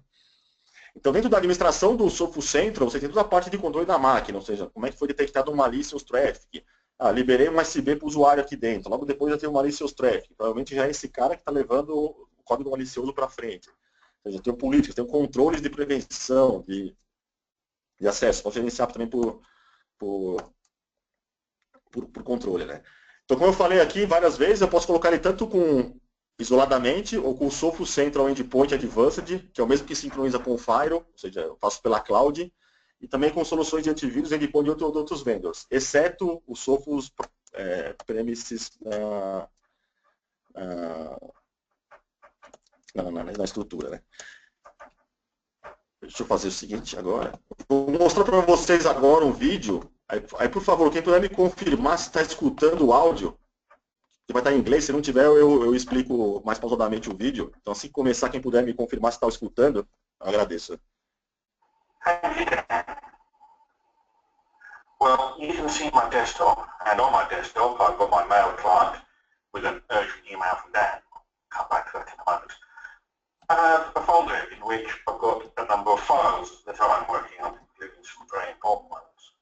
Então, dentro da administração do Sophos Central, você tem toda a parte de controle da máquina, ou seja, como é que foi detectado um malicious traffic. Liberei um USB para o usuário aqui dentro, logo depois já tem um malicious traffic. Provavelmente já é esse cara que está levando o código malicioso para frente. Ou seja, tem políticas, tem controles de prevenção, de acesso. Pode gerenciar também por por controle, né? Então, como eu falei aqui várias vezes, eu posso colocar ele tanto com isoladamente ou com o Sophos Central Endpoint Advanced, que é o mesmo que sincroniza com o Firewall, ou seja, eu faço pela cloud, e também com soluções de antivírus e endpoint de outros vendors, exceto o Sophos Premises na estrutura, né? Deixa eu fazer o seguinte agora. Vou mostrar para vocês agora um vídeo. Aí, por favor, quem puder me confirmar se está escutando o áudio, que vai estar em inglês. Se não tiver, eu explico mais pausadamente o vídeo. Então, assim que começar, quem puder me confirmar se está escutando, eu agradeço. Well, you can see my desktop, and on my desktop I've got my mail client with an urgent email from Dan. I'll come back to that in a moment. I have a folder in which I've got a number of files that I'm working on, including some very important ones.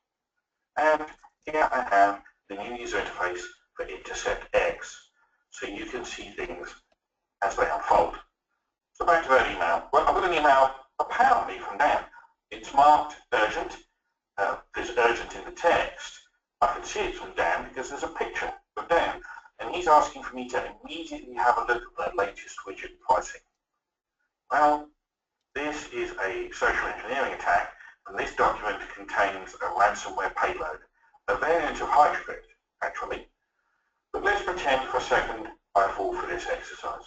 And here I have the new user interface for Intercept X, so you can see things as they unfold. So back to that email. Well, I've got an email apparently from Dan. It's marked urgent. There's urgent in the text. I can see it's from Dan because there's a picture of Dan, and he's asking for me to immediately have a look at the latest widget pricing. Well, this is a social engineering attack, and this document contains a ransomware payload, a variant of HypeScript, actually. But let's pretend for a second I fall for this exercise.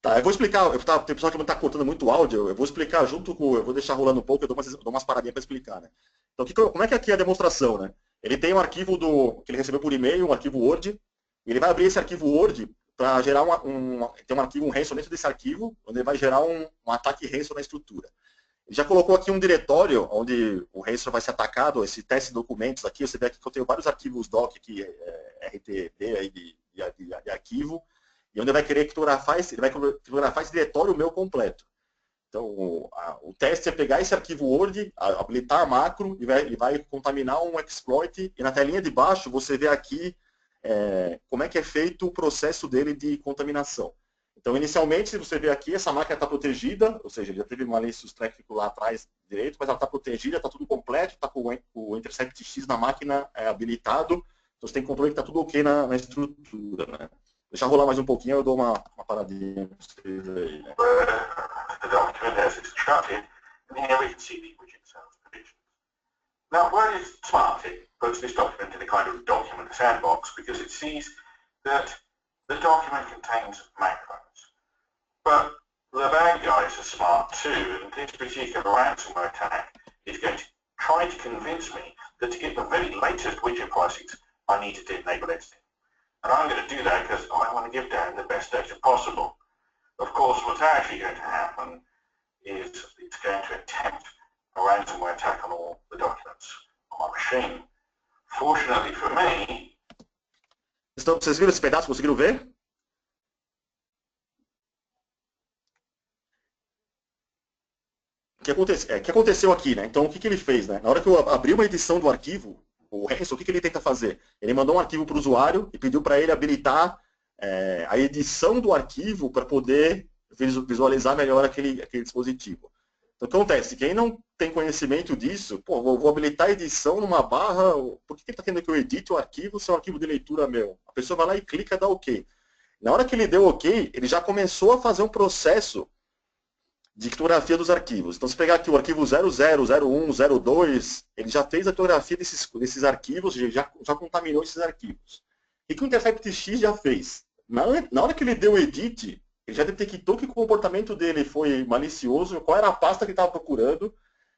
Tá, eu vou explicar. Tem pessoal que não está cortando muito o áudio. Eu vou explicar junto com. Eu vou deixar rolando um pouco, eu dou umas paradinhas para explicar, né? Então, como é que aqui é a demonstração, né? Ele tem um arquivo que ele recebeu por e-mail, um arquivo Word. E ele vai abrir esse arquivo Word para gerar tem um arquivo, um ransom dentro desse arquivo, onde ele vai gerar um ataque ransom na estrutura. Ele já colocou aqui um diretório onde o ransom vai ser atacado, esse teste de documentos aqui. Você vê aqui que eu tenho vários arquivos doc aqui, RTD aí de arquivo. E onde ele vai querer criptografar esse diretório meu completo. Então, o teste é pegar esse arquivo Word, habilitar a macro e vai contaminar um exploit. E na telinha de baixo você vê aqui como é que é feito o processo dele de contaminação. Então, inicialmente, se você vê aqui, essa máquina está protegida, ou seja, já teve malicious traffic lá atrás direito, mas ela está protegida, está tudo completo, está com o Intercept X na máquina habilitado. Então, você tem controle que está tudo ok na estrutura, né? Deixa rolar mais um pouquinho, eu dou uma paradinha para vocês aí, né? The document as it's charted, and here we can see the widget sales predictions. Now, where is smart? It puts this document in a kind of document sandbox because it sees that the document contains macros. But the bad guys are smart too, and this particular ransomware attack is going to try to convince me that to get the very latest widget pricings, I need to enable editing. And I'm going to do that because I want to give Dan the best data possible. Of course, what's actually going to happen is it's going to attempt a ransomware attack on all the documents on my machine. Fortunately for me... Vocês viram esse pedaço? Conseguiram ver? O que aconteceu aqui, né? Então, o que ele fez, né? Na hora que eu abri uma edição do arquivo, o ransom, o que ele tenta fazer? Ele mandou um arquivo para o usuário e pediu para ele habilitar a edição do arquivo para poder visualizar melhor aquele dispositivo. Então, o que acontece? Quem não tem conhecimento disso, pô, vou habilitar a edição numa barra, por que ele está querendo que eu edite o arquivo se é um arquivo de leitura meu? A pessoa vai lá e clica e dá OK. Na hora que ele deu OK, ele já começou a fazer um processo de criptografia dos arquivos. Então, se pegar aqui o arquivo 00, 01, 02, ele já fez a criptografia desses arquivos, já contaminou esses arquivos. E o que o Intercept X já fez? Na hora que ele deu o edit, ele já detectou que o comportamento dele foi malicioso, qual era a pasta que ele estava procurando,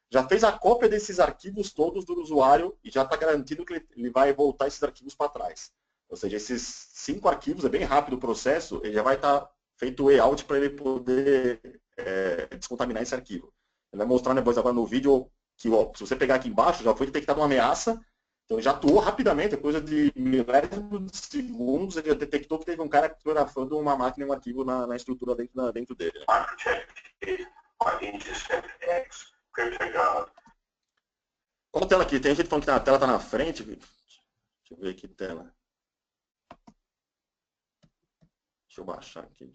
já fez a cópia desses arquivos todos do usuário e já está garantindo que ele vai voltar esses arquivos para trás. Ou seja, esses 5 arquivos, é bem rápido o processo, ele já vai estar feito o layout para ele poder descontaminar esse arquivo. Ele vai mostrar depois agora no vídeo que se você pegar aqui embaixo, já foi detectada uma ameaça, então ele já atuou rapidamente, coisa de milésimos de segundos, ele já detectou que teve um cara criptografando uma máquina e um arquivo na estrutura dentro dele. Qual tela aqui? Tem gente falando que a tela está na frente. Deixa eu ver que tela. Deixa eu baixar aqui.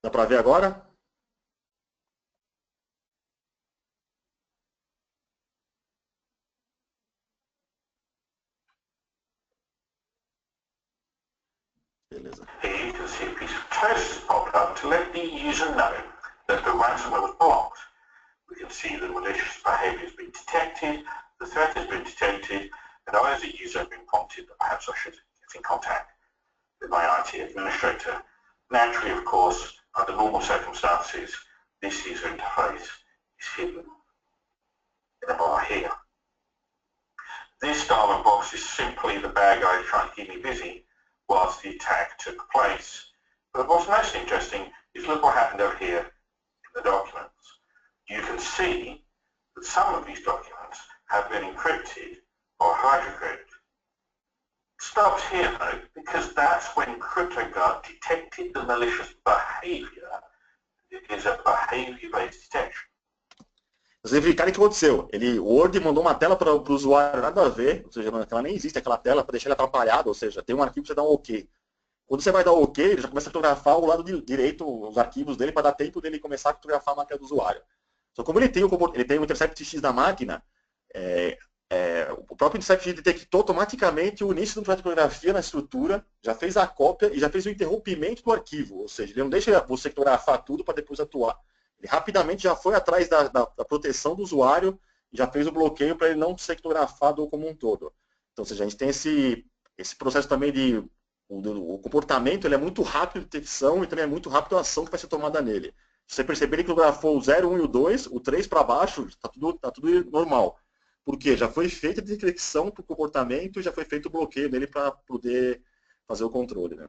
Dá para ver agora? Beleza. Here you can see a piece of toast has popped up to let the user know that the ransomware was blocked. We can see the malicious behavior has been detected, the threat has been detected, and I as a user have been prompted that perhaps I should get in contact with my IT administrator. Naturally, of course, under normal circumstances, this user interface is hidden in a bar here. This dialog box is simply the bad guy trying to keep me busy whilst the attack took place. But what's most interesting is look what happened over here in the documents. You can see that some of these documents have been encrypted or hydrocrypted. It stops here though, because that's when CryptoGuard detected the malicious behavior. It is a behavior-based detection. Vocês verificaram o que aconteceu. O Word mandou uma tela para o usuário nada a ver, ou seja, ela nem existe aquela tela para deixar ele atrapalhado, ou seja, tem um arquivo que você dá um OK. Quando você vai dar o OK, ele já começa a fotografar o lado direito, os arquivos dele, para dar tempo dele começar a fotografar a máquina do usuário. Só como ele tem o Intercept X da máquina, o próprio Intercept X detectou automaticamente o início do processo de fotografia na estrutura, já fez a cópia e já fez o interrompimento do arquivo, ou seja, ele não deixa você fotografar tudo para depois atuar. Ele rapidamente já foi atrás da proteção do usuário e já fez o bloqueio para ele não ser criptografado como um todo. Então, ou seja, a gente tem esse processo também o comportamento, ele é muito rápido de detecção e também é muito rápido a ação que vai ser tomada nele. Se você perceber, ele criptografou o 0, 1 e o 2, o 3 para baixo, está tudo normal. Por quê? Já foi feita a detecção para o comportamento e já foi feito o bloqueio dele para poder fazer o controle, né?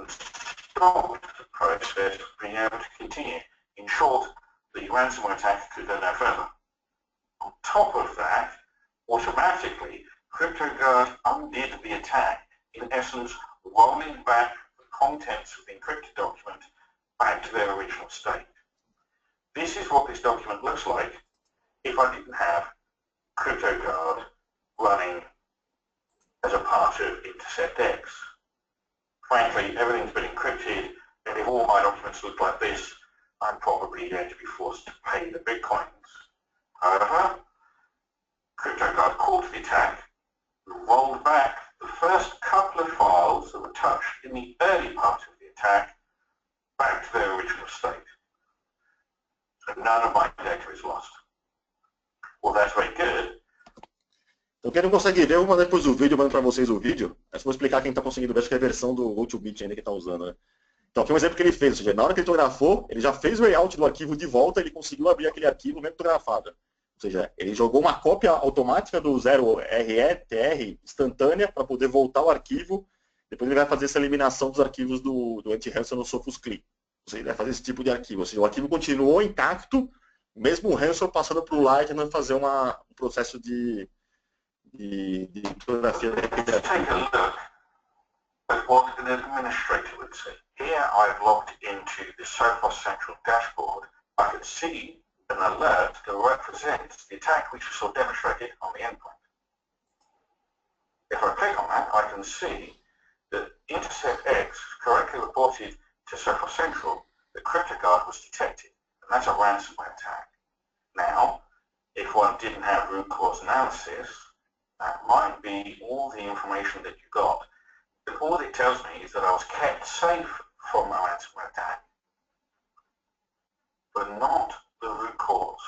Stopped the process of being able to continue. In short, the ransomware attack could go no further. On top of that, automatically, CryptoGuard undid the attack, in essence, rolling back the contents of the encrypted document back to their original state. This is what this document looks like if I didn't have CryptoGuard running as a part of InterceptX. Frankly, everything's been encrypted, and if all my documents look like this, I'm probably going to be forced to pay the bitcoins. However, CryptoGuard caught the attack, rolled back the first couple of files that were touched in the early part of the attack back to their original state. So none of my data is lost. Well, that's very good. Então, quem não consegue ver, eu vou mandar depois o vídeo, mando para vocês o vídeo. Mas vou explicar quem está conseguindo ver, acho que é a versão do GoToBit ainda que está usando, né? Então, aqui é um exemplo que ele fez, ou seja, na hora que ele fotografou, ele já fez o layout do arquivo de volta, ele conseguiu abrir aquele arquivo mesmo fotografado. Ou seja, ele jogou uma cópia automática do 0RE-TR instantânea para poder voltar ao arquivo. Depois ele vai fazer essa eliminação dos arquivos do anti-ransom no Sophos CLI. Ou seja, ele vai fazer esse tipo de arquivo. Ou seja, o arquivo continuou intacto, mesmo o ransom passando para o light, tentando fazer um processo de fotografia. Let's take a look at what an administrator would see. Here I've logged into the Sophos Central dashboard. I can see an alert that represents the attack which we saw demonstrated on the endpoint. If I click on that, I can see that InterceptX correctly reported to Sophos Central that CryptoGuard was detected, and that's a ransomware attack. Now, if one didn't have root cause analysis, that might be all the information that you got. But all it tells me is that I was kept safe from a ransomware attack, but not the root cause.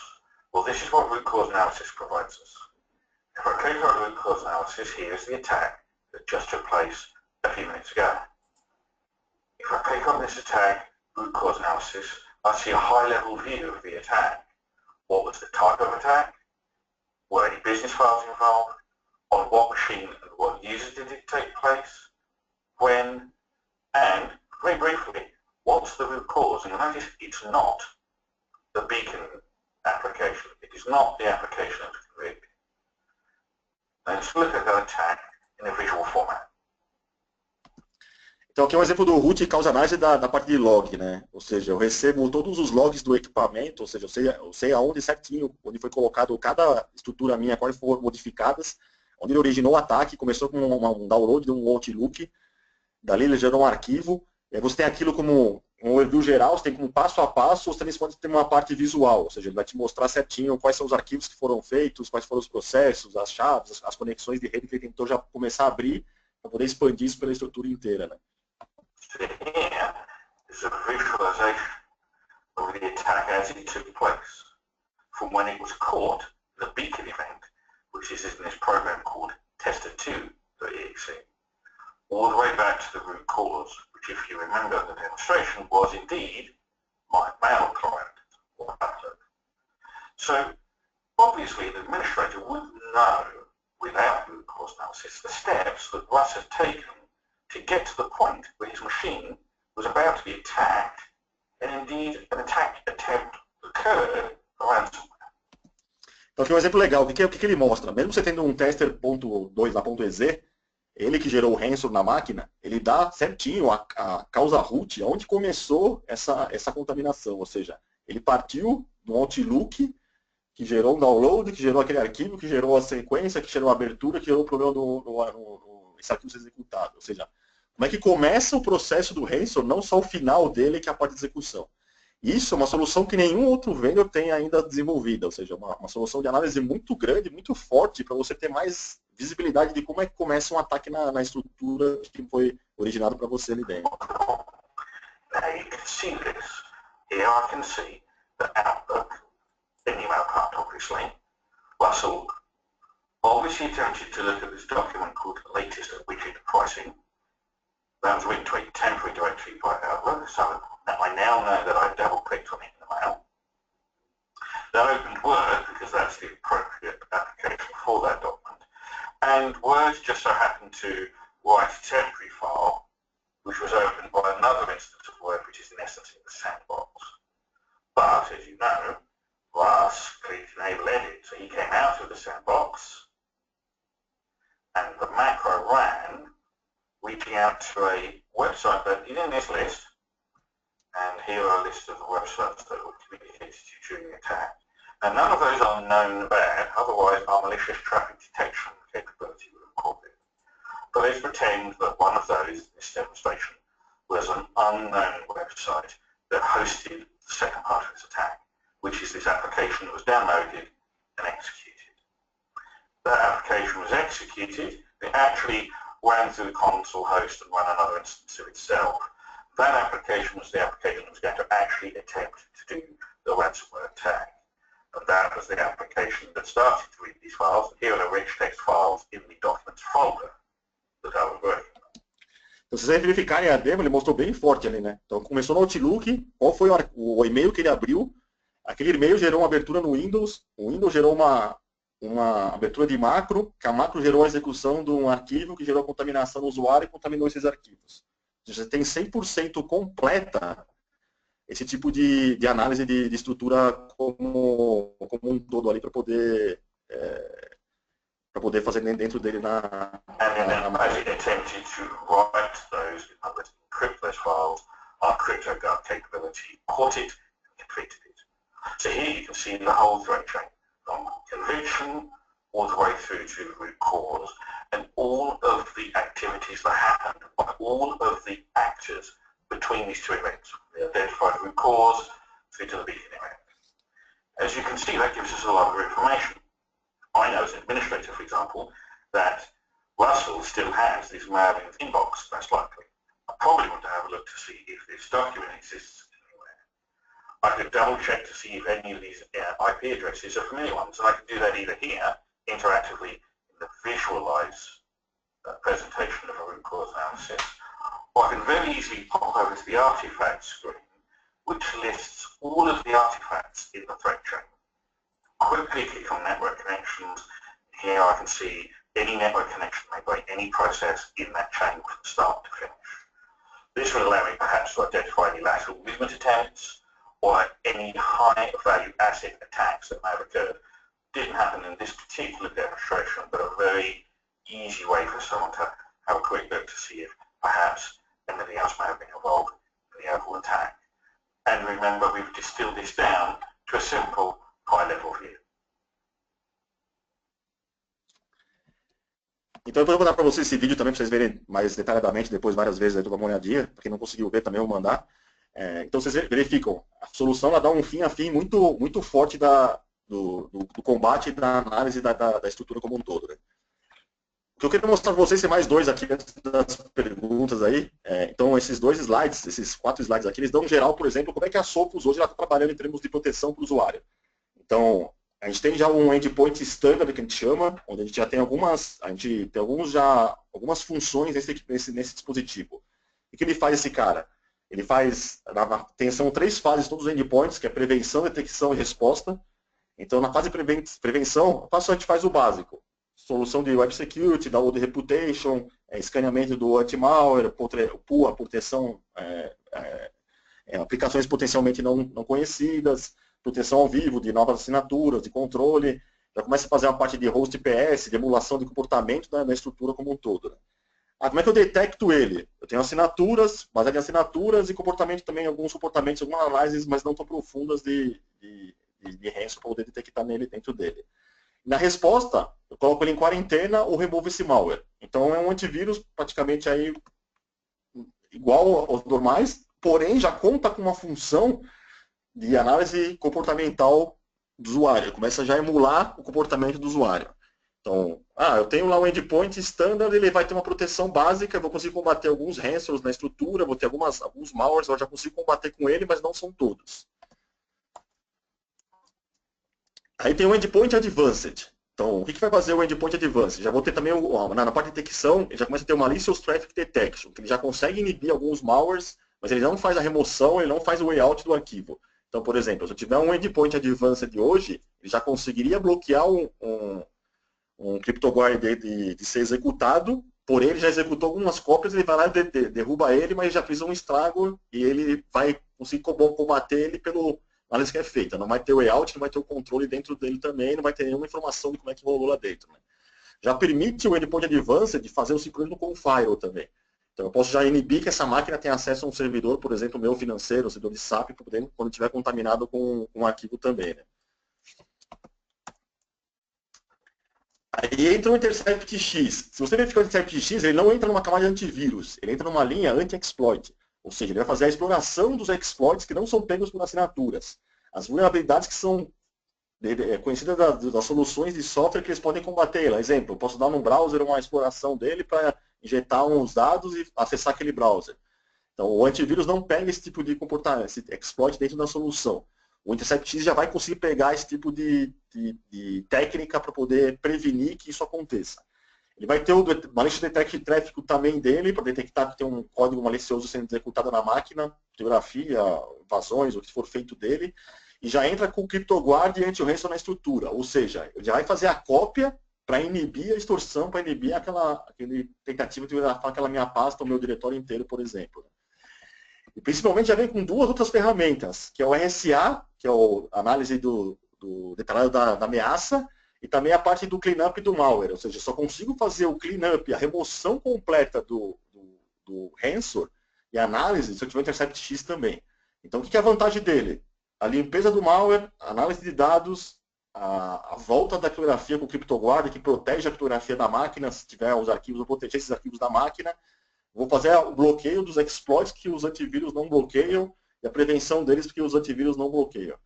Well, this is what root cause analysis provides us. If I click on root cause analysis, here's the attack that just took place a few minutes ago. If I click on this attack, root cause analysis, I see a high-level view of the attack. What was the type of attack? Were any business files involved? On what machine and what user did it take place? When? And, very briefly, what's the root cause? And notice it's not the Beacon application. It is not the application of the Beacon. Let's look at that attack in a visual format. Então aqui é um exemplo do root causa análise da parte de log, né? Ou seja, eu recebo todos os logs do equipamento, ou seja, eu sei aonde certinho, onde foi colocado cada estrutura minha, quais foram modificadas, onde ele originou o ataque, começou com um download de um Outlook, dali ele gerou um arquivo, e aí você tem aquilo como um overview geral, você tem como passo a passo, ou você também pode ter uma parte visual, ou seja, ele vai te mostrar certinho quais são os arquivos que foram feitos, quais foram os processos, as chaves, as conexões de rede que ele tentou já começar a abrir para poder expandir isso pela estrutura inteira, né? Here is a visualization of the attack as it took place, from when it was caught, the beacon event, which is in this program called tester2.exe, all the way back to the root cause, which, if you remember the demonstration, was indeed my mail client or upload. So obviously the administrator would know, without root cause analysis, the steps that Russ had taken to get to the point where his machine was about to be attacked, and indeed an attack attempt occurred for ransomware. Então aqui é um exemplo legal. O que ele mostra? Mesmo você tendo um tester.2 lá, .exe, ele que gerou o ransom na máquina, ele dá certinho a causa root, onde começou essa contaminação. Ou seja, ele partiu do Outlook, que gerou um download, que gerou aquele arquivo, que gerou a sequência, que gerou a abertura, que gerou o problema esse arquivo ser executado. Ou seja, como é que começa o processo do ransom, não só o final dele, que é a parte de execução. Isso é uma solução que nenhum outro vendor tem ainda desenvolvida, ou seja, uma solução de análise muito grande, muito forte, para você ter mais visibilidade de como é que começa um ataque na estrutura que foi originado para você ali dentro. Now you can see this. Here I can see the Outlook, the email part obviously. Russell obviously attempted to look at this document called latest widget pricing. That was written to a temporary directory by Outlook, so I now know that I double-clicked on it in the mail. That opened Word because that's the appropriate application for that document. And Word just so happened to write a temporary file which was opened by another instance of Word, which is in essence in the sandbox. But, as you know, Russ clicked Enable Edit, so he came out of the sandbox and the macro ran, reaching out to a website that is in this list, and here are a list of the websites that were communicated to you during the attack. And none of those are known bad, otherwise our malicious traffic detection capability would have caught it. But let's pretend that one of those, in this demonstration, was an unknown website that hosted the second part of this attack, which is this application that was downloaded and executed. That application was executed, it actually ran through the console host and ran another instance of itself. That application was the application that was going to actually attempt to do the ransomware attack. And that was the application that started to read these files. Here are the rich text files in the documents folder that I was working on. Então, se vocês verificarem a demo, ele mostrou bem forte ali, né? Então, começou no Outlook, qual foi o e-mail que ele abriu? Aquele e-mail gerou uma abertura no Windows, o Windows gerou uma abertura de macro, que a macro gerou a execução de um arquivo que gerou a contaminação do usuário e contaminou esses arquivos. Você tem 100% completa esse tipo de análise de estrutura como um todo ali para poder fazer dentro dele na as it attempted to write those, in other words, encrypt those files, our CryptoGuard capability caught it and completed it. So here you can see the whole threat chain, from conviction all the way through to root cause, and all of the activities that happened by all of the actors between these two events, the identified root cause through to the beacon event. As you can see, that gives us a lot of information. I know as an administrator, for example, that Russell still has this mail in his inbox, most likely. I probably want to have a look to see if this document exists anywhere. I could double check to see if any of these IP addresses are familiar ones, and I could do that either here, interactively, in the visualize presentation of a root cause analysis, or I can very easily pop over to the artifact screen, which lists all of the artifacts in the threat chain. Quickly click on network connections. Here I can see any network connection made by any process in that chain from start to finish. This will allow me perhaps to identify any lateral movement attempts or any high value asset attacks that may have occurred. Didn't happen in this particular demonstration, but a very easy way for someone to have a quick look to see if perhaps anything else may have been involved in the overall attack. And remember, we've distilled this down to a simple high-level view. Então eu vou mandar para vocês esse vídeo também, para vocês verem mais detalhadamente, depois várias vezes, aí, uma olhadinha. Para quem não conseguiu ver também, eu vou mandar. Então vocês verificam, a solução ela dá um fim a fim muito forte do combate e da análise da estrutura como um todo. Né? O que eu queria mostrar para vocês, tem mais dois aqui antes das perguntas aí. Então esses 2 slides, esses 4 slides aqui, eles dão geral, por exemplo, como é que a Sophos hoje está trabalhando em termos de proteção para o usuário. Então, a gente tem já um endpoint standard que a gente chama, onde a gente já tem algumas funções nesse dispositivo. O que ele faz esse cara? Ele faz, são 3 fases, todos os endpoints, que é prevenção, detecção e resposta. Então, na fase de prevenção, a gente faz o básico. Solução de web security, download reputation, escaneamento do anti-malware, PUA, proteção, aplicações potencialmente não conhecidas, proteção ao vivo, de novas assinaturas, de controle. Já começa a fazer uma parte de host PS, de emulação de comportamento na estrutura como um todo. Né? Como é que eu detecto ele? Eu tenho assinaturas, baseado em assinaturas e comportamento também, alguns comportamentos, algumas análises, mas não tão profundas de ransom para poder detectar nele dentro dele. Na resposta, eu coloco ele em quarentena ou removo esse malware. Então é um antivírus praticamente aí igual aos normais, porém já conta com uma função de análise comportamental do usuário. Começa já a emular o comportamento do usuário. Então, eu tenho lá um endpoint standard, ele vai ter uma proteção básica, eu vou conseguir combater alguns ransomwares na estrutura, vou ter alguns malwares, eu já consigo combater com ele, mas não são todos. Aí tem o Endpoint Advanced. Então, o que vai fazer o Endpoint Advanced? Já vou ter também, na parte de detecção, ele já começa a ter uma Malicious Traffic Detection, que ele já consegue inibir alguns malwares, mas ele não faz a remoção, ele não faz o way out do arquivo. Então, por exemplo, se eu tiver um Endpoint Advanced hoje, ele já conseguiria bloquear um CryptoGuard de ser executado, porém ele já executou algumas cópias, ele vai lá e derruba ele, mas já fez um estrago e ele vai conseguir combater ele pelo análise que é feita. Não vai ter o layout, não vai ter o controle dentro dele também, não vai ter nenhuma informação de como é que rolou lá dentro. Né? Já permite o Endpoint Advanced de fazer o sincronismo com o Firewall também. Então eu posso já inibir que essa máquina tenha acesso a um servidor, por exemplo, meu financeiro, um servidor de SAP, quando estiver contaminado com um arquivo também. Né? Aí entra o Intercept X. Se você verificar o Intercept X, ele não entra numa camada de antivírus, ele entra numa linha anti-exploit. Ou seja, ele vai fazer a exploração dos exploits que não são pegos por assinaturas. As vulnerabilidades que são conhecidas das soluções de software que eles podem combater. Exemplo, eu posso dar num browser uma exploração dele para injetar uns dados e acessar aquele browser. Então, o antivírus não pega esse tipo de comportamento, esse exploit dentro da solução. O Intercept X já vai conseguir pegar esse tipo de técnica para poder prevenir que isso aconteça. Ele vai ter o Malicious Detect Traffic também dele, para detectar que tem um código malicioso sendo executado na máquina, fotografia, invasões, o que for feito dele, e já entra com o CryptoGuard e anti-ransom na estrutura. Ou seja, ele já vai fazer a cópia para inibir a extorsão, para inibir aquele tentativa de grafar aquela minha pasta, o meu diretório inteiro, por exemplo. E principalmente já vem com 2 outras ferramentas, que é o RSA, que é a análise do detalhado da ameaça, e também a parte do cleanup do malware, ou seja, eu só consigo fazer o cleanup, a remoção completa do ransomware e a análise se eu tiver Intercept X também. Então, o que é a vantagem dele? A limpeza do malware, a análise de dados, a volta da criptografia com o CryptoGuard, que protege a criptografia da máquina, se tiver os arquivos, eu proteger esses arquivos da máquina. Vou fazer o bloqueio dos exploits que os antivírus não bloqueiam e a prevenção deles porque os antivírus não bloqueiam.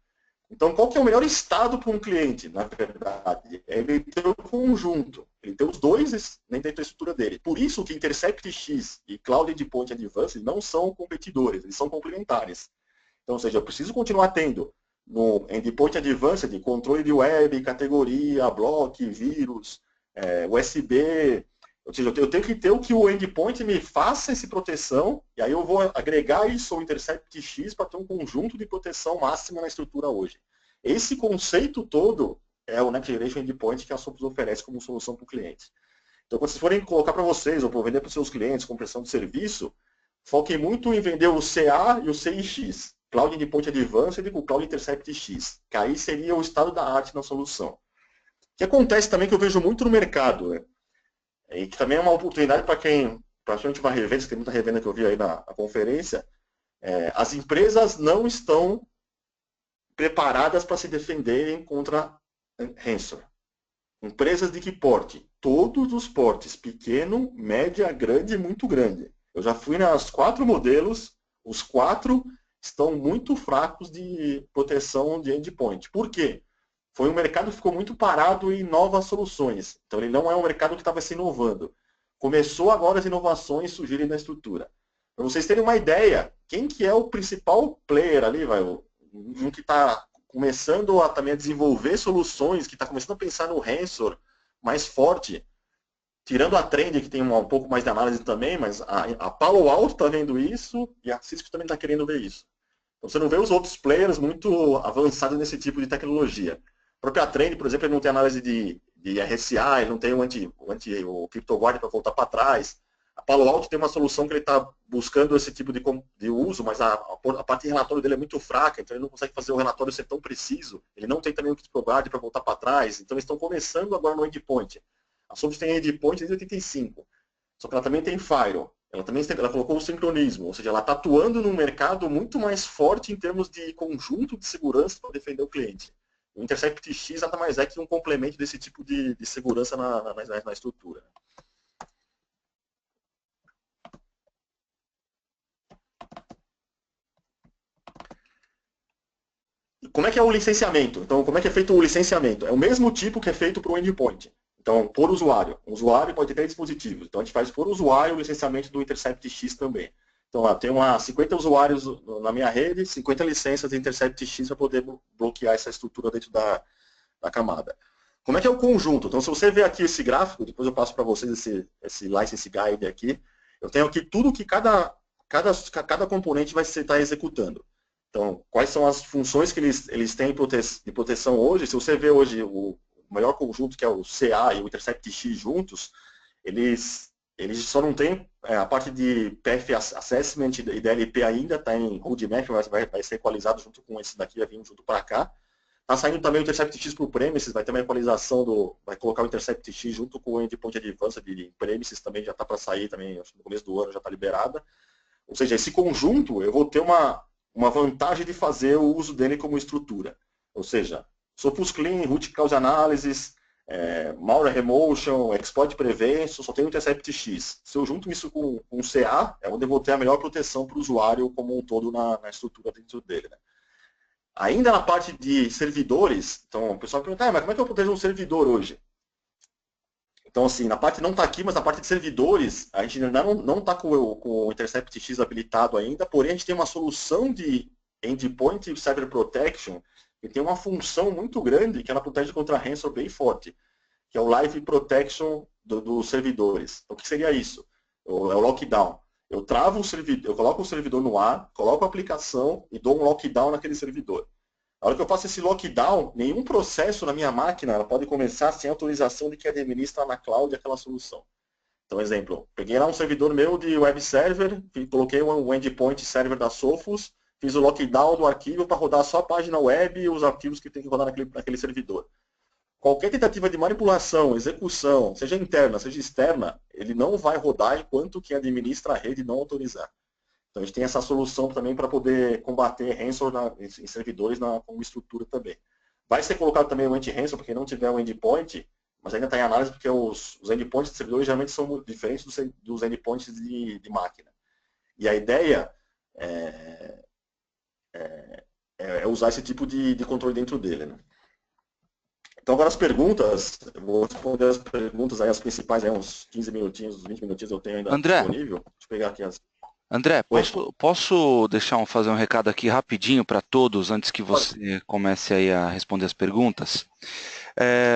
Então, qual que é o melhor estado para um cliente, na verdade? É ele ter o conjunto, ele ter os dois dentro da estrutura dele. Por isso que Intercept X e Cloud Endpoint Advanced não são competidores, eles são complementares. Então, ou seja, eu preciso continuar tendo no Endpoint Advanced controle de web, categoria, block, vírus, USB. Ou seja, eu tenho que ter o que o endpoint me faça essa proteção, e aí eu vou agregar isso ao Intercept X para ter um conjunto de proteção máxima na estrutura hoje. Esse conceito todo é o Next Generation Endpoint que a Sophos oferece como solução para o cliente. Então, quando vocês forem colocar para vocês, ou para vender para os seus clientes com prestação de serviço, foquem muito em vender o CA e o CIX, Cloud Endpoint Advanced com o Cloud Intercept X, que aí seria o estado da arte na solução. O que acontece também que eu vejo muito no mercado, né? E que também é uma oportunidade para quem, praticamente uma revenda, tem muita revenda que eu vi aí na conferência, as empresas não estão preparadas para se defenderem contra ransomware. Empresas de que porte? Todos os portes, pequeno, média, grande e muito grande. Eu já fui nas 4 modelos, os 4 estão muito fracos de proteção de endpoint. Por quê? Foi um mercado que ficou muito parado em novas soluções. Então, ele não é um mercado que estava se inovando. Começou agora as inovações surgirem na estrutura. Para vocês terem uma ideia, quem que é o principal player ali, um que está começando a também a desenvolver soluções, que está começando a pensar no Ransom mais forte, tirando a Trend, que tem um pouco mais de análise também, mas a Palo Alto está vendo isso e a Cisco também está querendo ver isso. Então, você não vê os outros players muito avançados nesse tipo de tecnologia. A própria Trend, por exemplo, ele não tem análise de RSA, ele não tem o CryptoGuard para voltar para trás. A Palo Alto tem uma solução que ele está buscando esse tipo de uso, mas a parte de relatório dele é muito fraca, então ele não consegue fazer o relatório ser tão preciso. Ele não tem também o CryptoGuard para voltar para trás, então eles estão começando agora no endpoint. A Sophos tem endpoint desde 85, só que ela também tem Firewall. Ela colocou o sincronismo, ou seja, ela está atuando num mercado muito mais forte em termos de conjunto de segurança para defender o cliente. O Intercept X nada mais é que um complemento desse tipo de segurança na estrutura. Como é que é o licenciamento? Então, como é que é feito o licenciamento? É o mesmo tipo que é feito para o endpoint. Então, por usuário. O usuário pode ter 3 dispositivos. Então, a gente faz por usuário o licenciamento do Intercept X também. Então, tem 50 usuários na minha rede, 50 licenças de Intercept X para poder bloquear essa estrutura dentro da camada. Como é que é o conjunto? Então, se você ver aqui esse gráfico, depois eu passo para vocês esse license guide aqui, eu tenho aqui tudo que cada componente vai estar executando. Então, quais são as funções que eles têm de proteção hoje? Se você vê hoje o maior conjunto, que é o CA e o Intercept X juntos, eles só não têm a parte de PF Assessment e DLP ainda, está em roadmap, mas vai ser equalizado junto com esse daqui, vai vir junto para cá. Está saindo também o Intercept X para o Premises, vai ter uma equalização vai colocar o Intercept X junto com o Endpoint Advanced de Premises, também já está para sair, também, acho que no começo do ano já está liberada. Ou seja, esse conjunto, eu vou ter uma vantagem de fazer o uso dele como estrutura. Ou seja, Sophos Clean, Root Cause Analysis, Malware Remotion, Exploit Prevention, só tem o Intercept X. Se eu junto isso com CA, é onde eu vou ter a melhor proteção para o usuário como um todo na estrutura dentro dele. Né? Ainda na parte de servidores, então o pessoal pergunta, mas como é que eu protejo um servidor hoje? Então, assim, na parte não está aqui, mas na parte de servidores, a gente ainda não está com o Intercept X habilitado ainda, porém a gente tem uma solução de Endpoint Cyber Protection que tem uma função muito grande que ela protege contra ransom bem forte, que é o Live Protection dos servidores. Então, o que seria isso? É o lockdown. Eu travo o servidor, eu coloco o servidor no ar, coloco a aplicação e dou um lockdown naquele servidor. Na hora que eu faço esse lockdown, nenhum processo na minha máquina ela pode começar sem autorização de quem administra na cloud aquela solução. Então, exemplo, peguei lá um servidor meu de web server, coloquei um endpoint server da Sophos, fiz o lockdown do arquivo para rodar só a página web e os arquivos que tem que rodar naquele servidor. Qualquer tentativa de manipulação, execução, seja interna, seja externa, ele não vai rodar enquanto quem administra a rede não autorizar. Então, a gente tem essa solução também para poder combater ransom em servidores como estrutura também. Vai ser colocado também o anti-ransom para quem não tiver um endpoint, mas ainda está em análise porque os endpoints de servidores geralmente são diferentes dos endpoints de máquina. E a ideia é usar esse tipo de controle dentro dele. Né? Então, agora as perguntas, eu vou responder as perguntas, aí, as principais, aí, uns 15 minutinhos, 20 minutinhos eu tenho ainda disponível. Deixa eu pegar aqui as... André, posso fazer um recado aqui rapidinho para todos, antes que você comece aí a responder as perguntas?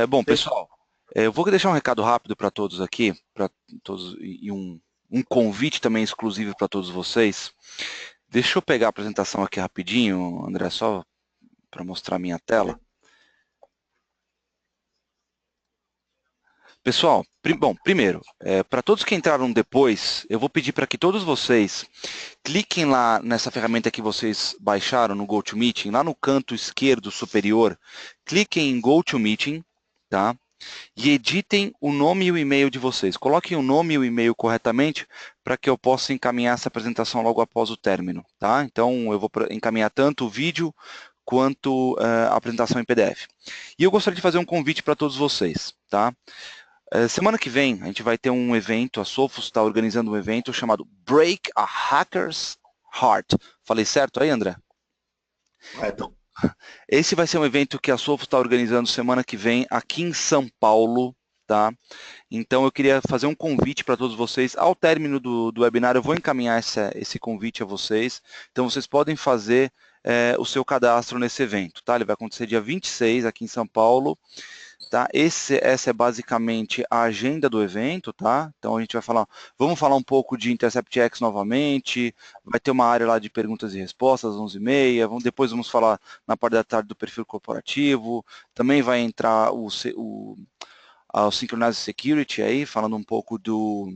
Bom, pessoal, eu vou deixar um recado rápido para todos aqui, para todos, e um convite também exclusivo para todos vocês. Deixa eu pegar a apresentação aqui rapidinho, André, só para mostrar a minha tela. Pessoal, bom, primeiro, para todos que entraram depois, eu vou pedir para que todos vocês cliquem lá nessa ferramenta que vocês baixaram no GoToMeeting, lá no canto esquerdo superior, cliquem em GoToMeeting, tá? E editem o nome e o e-mail de vocês. Coloquem o nome e o e-mail corretamente para que eu possa encaminhar essa apresentação logo após o término, tá? Então, eu vou encaminhar tanto o vídeo quanto a apresentação em PDF. E eu gostaria de fazer um convite para todos vocês, tá? Semana que vem, a gente vai ter um evento, a Sophos está organizando um evento chamado Break a Hackers Heart. Falei certo aí, André? Correto. Esse vai ser um evento que a Sofos está organizando semana que vem aqui em São Paulo, tá? Então eu queria fazer um convite para todos vocês. Ao término do webinar, eu vou encaminhar esse convite a vocês. Então vocês podem fazer o seu cadastro nesse evento, tá? Ele vai acontecer dia 26 aqui em São Paulo. Tá? Essa é basicamente a agenda do evento, tá? Então a gente vai falar, vamos falar um pouco de Intercept X novamente, vai ter uma área lá de perguntas e respostas, às 11h30, depois vamos falar na parte da tarde do perfil corporativo, também vai entrar o Synchronized Security aí, falando um pouco do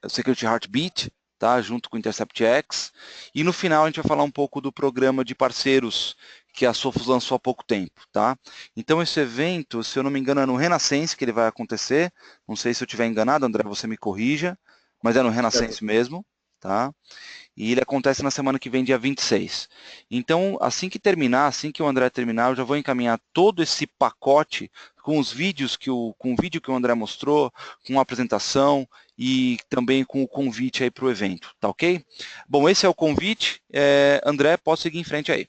Security Heartbeat, tá? Junto com o Intercept X, e no final a gente vai falar um pouco do programa de parceiros que a Sophos lançou há pouco tempo, tá? Então esse evento, se eu não me engano, é no Renascense que ele vai acontecer, não sei se eu estiver enganado, André, você me corrija, mas é no Renascense mesmo, tá? E ele acontece na semana que vem, dia 26. Então, assim que terminar, assim que o André terminar, eu já vou encaminhar todo esse pacote com os vídeos com o vídeo que o André mostrou, com a apresentação e também com o convite aí para o evento, tá ok? Bom, esse é o convite. André, pode seguir em frente aí.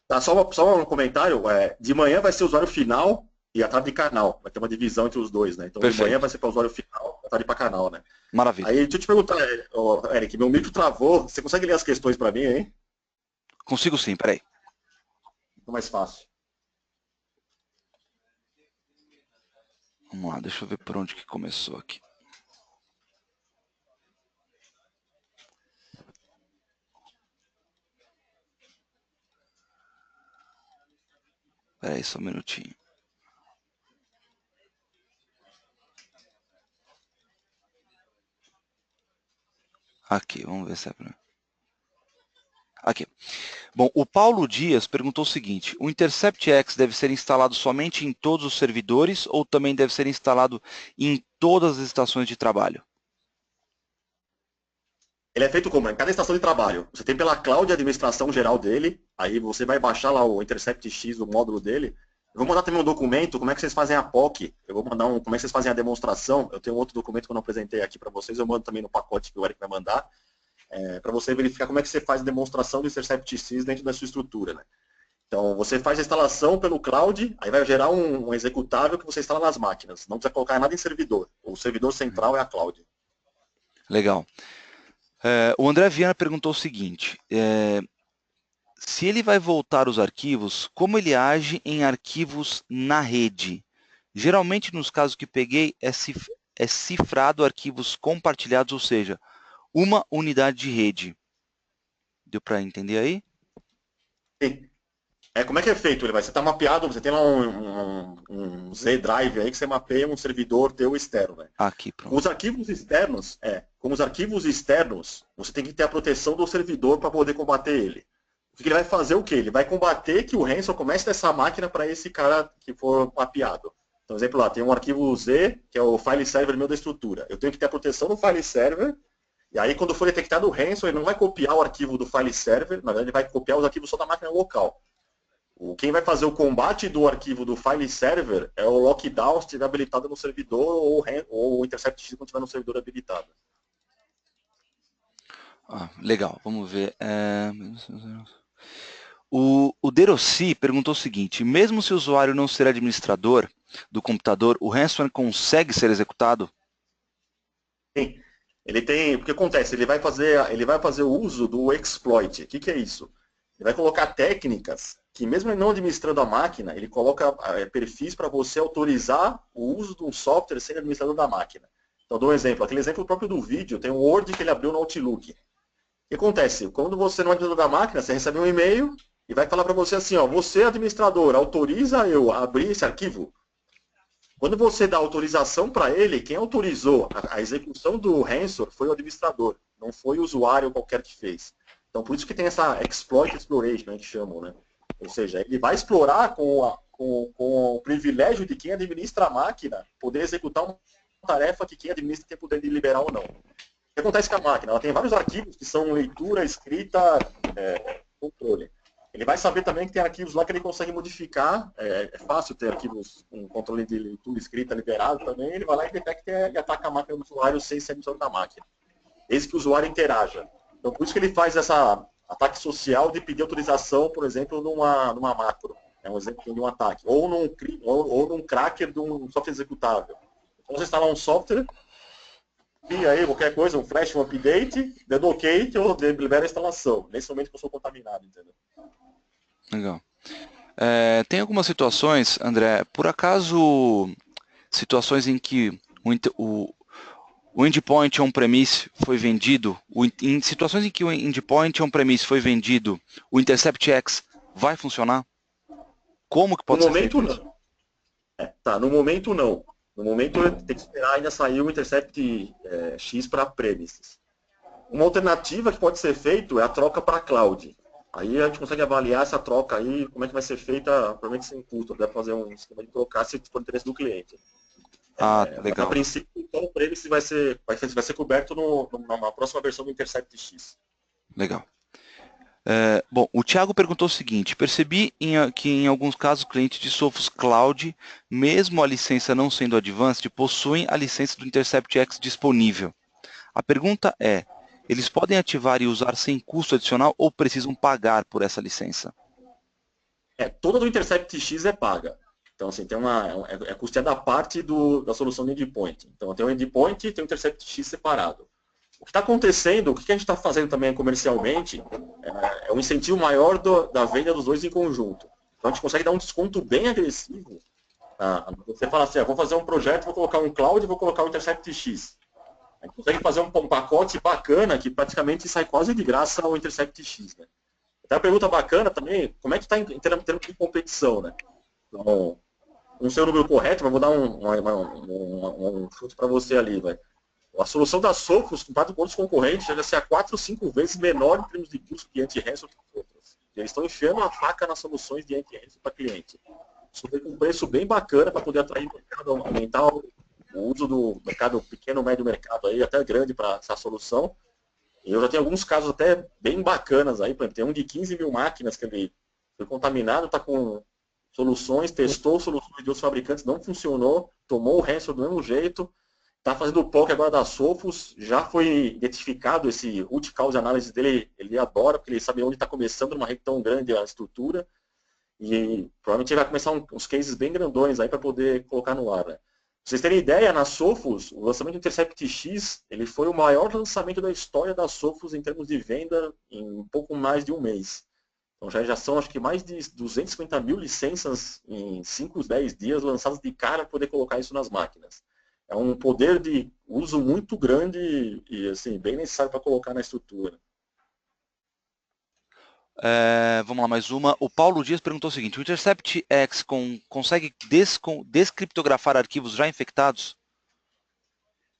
Tá, só um comentário. De manhã vai ser o usuário final e à tarde canal. Vai ter uma divisão entre os dois, né? Então Perfeito. De manhã vai ser para o usuário final, à tarde para canal, né? Maravilha. Aí deixa eu te perguntar, Eric, meu micro travou. Você consegue ler as questões para mim, hein? Consigo sim, peraí. Fica mais fácil. Vamos lá, deixa eu ver por onde que começou aqui. Espera aí, só um minutinho. Aqui, vamos ver se é para... Aqui. Bom, o Paulo Dias perguntou o seguinte, o Intercept X deve ser instalado somente em todos os servidores ou também deve ser instalado em todas as estações de trabalho? Ele é feito como? Em cada estação de trabalho. Você tem pela cloud a administração geral dele, aí você vai baixar lá o Intercept X, o módulo dele. Eu vou mandar também um documento, como é que vocês fazem a POC. Eu vou mandar como é que vocês fazem a demonstração. Eu tenho outro documento que eu não apresentei aqui para vocês, eu mando também no pacote que o Eric vai mandar, para você verificar como é que você faz a demonstração do Intercept X dentro da sua estrutura, né? Então, você faz a instalação pelo cloud, aí vai gerar um executável que você instala nas máquinas. Não precisa colocar nada em servidor. O servidor central é a cloud. Legal. O André Viana perguntou o seguinte, se ele vai voltar os arquivos, como ele age em arquivos na rede? Geralmente, nos casos que peguei, é cifrado arquivos compartilhados, ou seja, uma unidade de rede. Deu para entender aí? Sim. Como é que é feito? Você está mapeado, você tem lá um Z-Drive aí que você mapeia um servidor teu externo, né? Aqui, pronto. Com os arquivos externos, você tem que ter a proteção do servidor para poder combater ele. O que ele vai fazer o quê? Ele vai combater que o ransom comece dessa máquina para esse cara que for mapeado. Então, exemplo lá, tem um arquivo Z, que é o file server meu da estrutura. Eu tenho que ter a proteção do file server, e aí quando for detectado o ransom, ele não vai copiar o arquivo do file server, na verdade ele vai copiar os arquivos só da máquina local. Quem vai fazer o combate do arquivo do file server é o lockdown se estiver habilitado no servidor ou o Intercept X quando estiver no servidor habilitado. Legal, vamos ver. O Derossi perguntou o seguinte, mesmo se o usuário não ser administrador do computador, o ransomware consegue ser executado? Sim. O que acontece? Ele vai fazer o uso do exploit. O que é isso? Ele vai colocar técnicas que, mesmo ele não administrando a máquina, ele coloca perfis para você autorizar o uso de um software sem administrador da máquina. Então, dou um exemplo. Aquele exemplo próprio do vídeo, tem um Word que ele abriu no Outlook. O que acontece? Quando você não é administrador da máquina, você recebe um e-mail e vai falar para você assim, ó, você, administrador, autoriza eu a abrir esse arquivo? Quando você dá autorização para ele, quem autorizou a execução do ransom foi o administrador, não foi o usuário qualquer que fez. Então, por isso que tem essa exploit exploration, que chamam, né? Ou seja, ele vai explorar com o privilégio de quem administra a máquina poder executar uma tarefa que quem administra tem poder de liberar ou não. O que acontece com a máquina? Ela tem vários arquivos que são leitura, escrita, controle. Ele vai saber também que tem arquivos lá que ele consegue modificar. É fácil ter arquivos com controle de leitura, escrita, liberado também. Ele vai lá e detecta e ataca a máquina do usuário sem ser emissor da máquina. Desde que o usuário interaja. Então, por isso que ele faz essa ataque social de pedir autorização, por exemplo, numa macro. É um exemplo de um ataque. Ou num cracker de um software executável. Então, você instalar um software, e aí qualquer coisa, um flash, um update, dando ok, que eu libero a instalação. Nesse momento que eu sou contaminado, entendeu? Legal. Tem algumas situações, André, por acaso, situações em que o endpoint on-premise foi vendido, em situações em que o endpoint on-premise foi vendido, o InterceptX vai funcionar? Como que pode ser feito isso? No momento, não. No momento, não. No momento, tem que esperar ainda sair o Intercept X para premises. Uma alternativa que pode ser feito é a troca para cloud. Aí a gente consegue avaliar essa troca aí, como é que vai ser feita, provavelmente sem custo, deve fazer um esquema de trocar se for interesse do cliente. Legal. A princípio, então, o premise vai ser coberto numa próxima versão do Intercept X. Legal. Bom, o Thiago perguntou o seguinte: percebi que em alguns casos clientes de Sophos Cloud, mesmo a licença não sendo Advanced, possuem a licença do InterceptX disponível. A pergunta é, eles podem ativar e usar sem custo adicional ou precisam pagar por essa licença? Toda do Intercept X é paga. Então, assim, é custeada a parte da solução de endpoint. Então, tem o endpoint e tem o Intercept X separado. O que está acontecendo, o que a gente está fazendo também comercialmente, é um incentivo maior da venda dos dois em conjunto. Então, a gente consegue dar um desconto bem agressivo. Você fala assim, vou fazer um projeto, vou colocar um cloud e vou colocar o Intercept X. A gente consegue fazer um pacote bacana que praticamente sai quase de graça ao Intercept X. Né? Então, a pergunta bacana também, como é que está em termos de competição? Né? Então, não sei o número correto, mas vou dar um chute para você ali. Vai. A solução da Sophos, comparado com outros concorrentes, chega a ser a 4 ou 5 vezes menor em termos de custo de anti-ransom que as outras. Eles estão enfiando a faca nas soluções de anti-ransom para cliente. Isso veio com um preço bem bacana para poder atrair o mercado, aumentar o uso do mercado pequeno, médio mercado, aí, até grande para essa solução. E eu já tenho alguns casos até bem bacanas aí, por exemplo, tem um de 15 mil máquinas que ele foi contaminado, está com soluções, testou soluções de outros fabricantes, não funcionou, tomou o ransom do mesmo jeito, está fazendo o POC agora da Sophos, já foi identificado esse root cause análise dele, ele adora, porque ele sabe onde está começando numa rede tão grande a estrutura, e provavelmente ele vai começar uns cases bem grandões aí para poder colocar no ar. Né? Pra vocês terem ideia, na Sophos, o lançamento do Intercept X, ele foi o maior lançamento da história da Sophos em termos de venda em um pouco mais de um mês. Então já são, acho que, mais de 250 mil licenças em 5, 10 dias lançadas de cara para poder colocar isso nas máquinas. É um poder de uso muito grande e assim, bem necessário para colocar na estrutura. Vamos lá, mais uma. O Paulo Dias perguntou o seguinte: o Intercept X consegue descriptografar arquivos já infectados?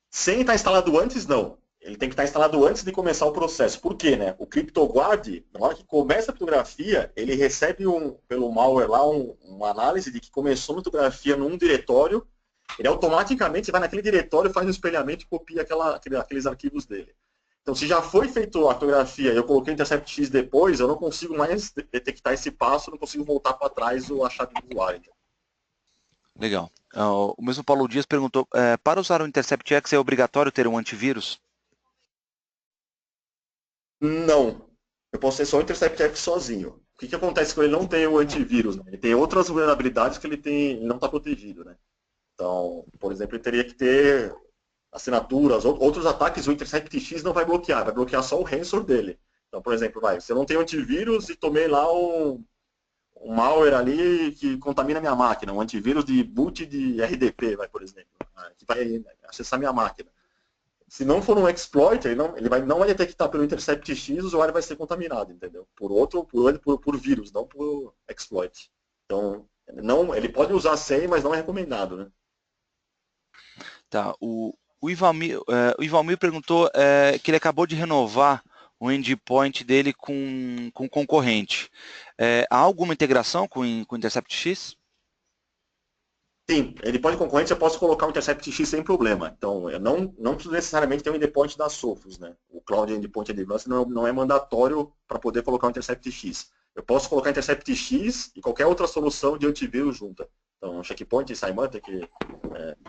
Sem estar instalado antes, não. Ele tem que estar instalado antes de começar o processo. Por quê? Né? O CryptoGuard, na hora que começa a criptografia, ele recebe pelo malware lá uma análise de que começou a criptografia num diretório, ele automaticamente vai naquele diretório, faz um espelhamento e copia aqueles arquivos dele. Então, se já foi feita a criptografia e eu coloquei o Intercept X depois, eu não consigo mais detectar esse passo, não consigo voltar para trás a chave do usuário. Legal. O mesmo Paulo Dias perguntou, para usar o Intercept X é obrigatório ter um antivírus? Não. Eu posso ter só o Intercept X sozinho. O que acontece quando ele não tem o antivírus? Né? Ele tem outras vulnerabilidades que ele não está protegido. Né? Então, por exemplo, ele teria que ter assinaturas, outros ataques, o Intercept X não vai bloquear só o ransom dele. Então, por exemplo, se eu não tenho antivírus e tomei lá um malware ali que contamina minha máquina, um antivírus de boot de RDP, por exemplo, que vai acessar minha máquina. Se não for um exploit, ele não vai detectar pelo Intercept X, o usuário vai ser contaminado, entendeu? Por vírus, não por exploit. Então, ele pode usar sem, mas não é recomendado, né? Tá, o Ivalmir perguntou que ele acabou de renovar o endpoint dele com concorrente. Há alguma integração com o Intercept X? Sim, ele pode concorrente, eu posso colocar o Intercept X sem problema. Então, eu não preciso necessariamente ter um endpoint da Sophos, né? O Cloud Endpoint Advanced não é mandatório para poder colocar o Intercept X. Eu posso colocar Intercept X e qualquer outra solução de antivírus junta. Então, Checkpoint, Symantec,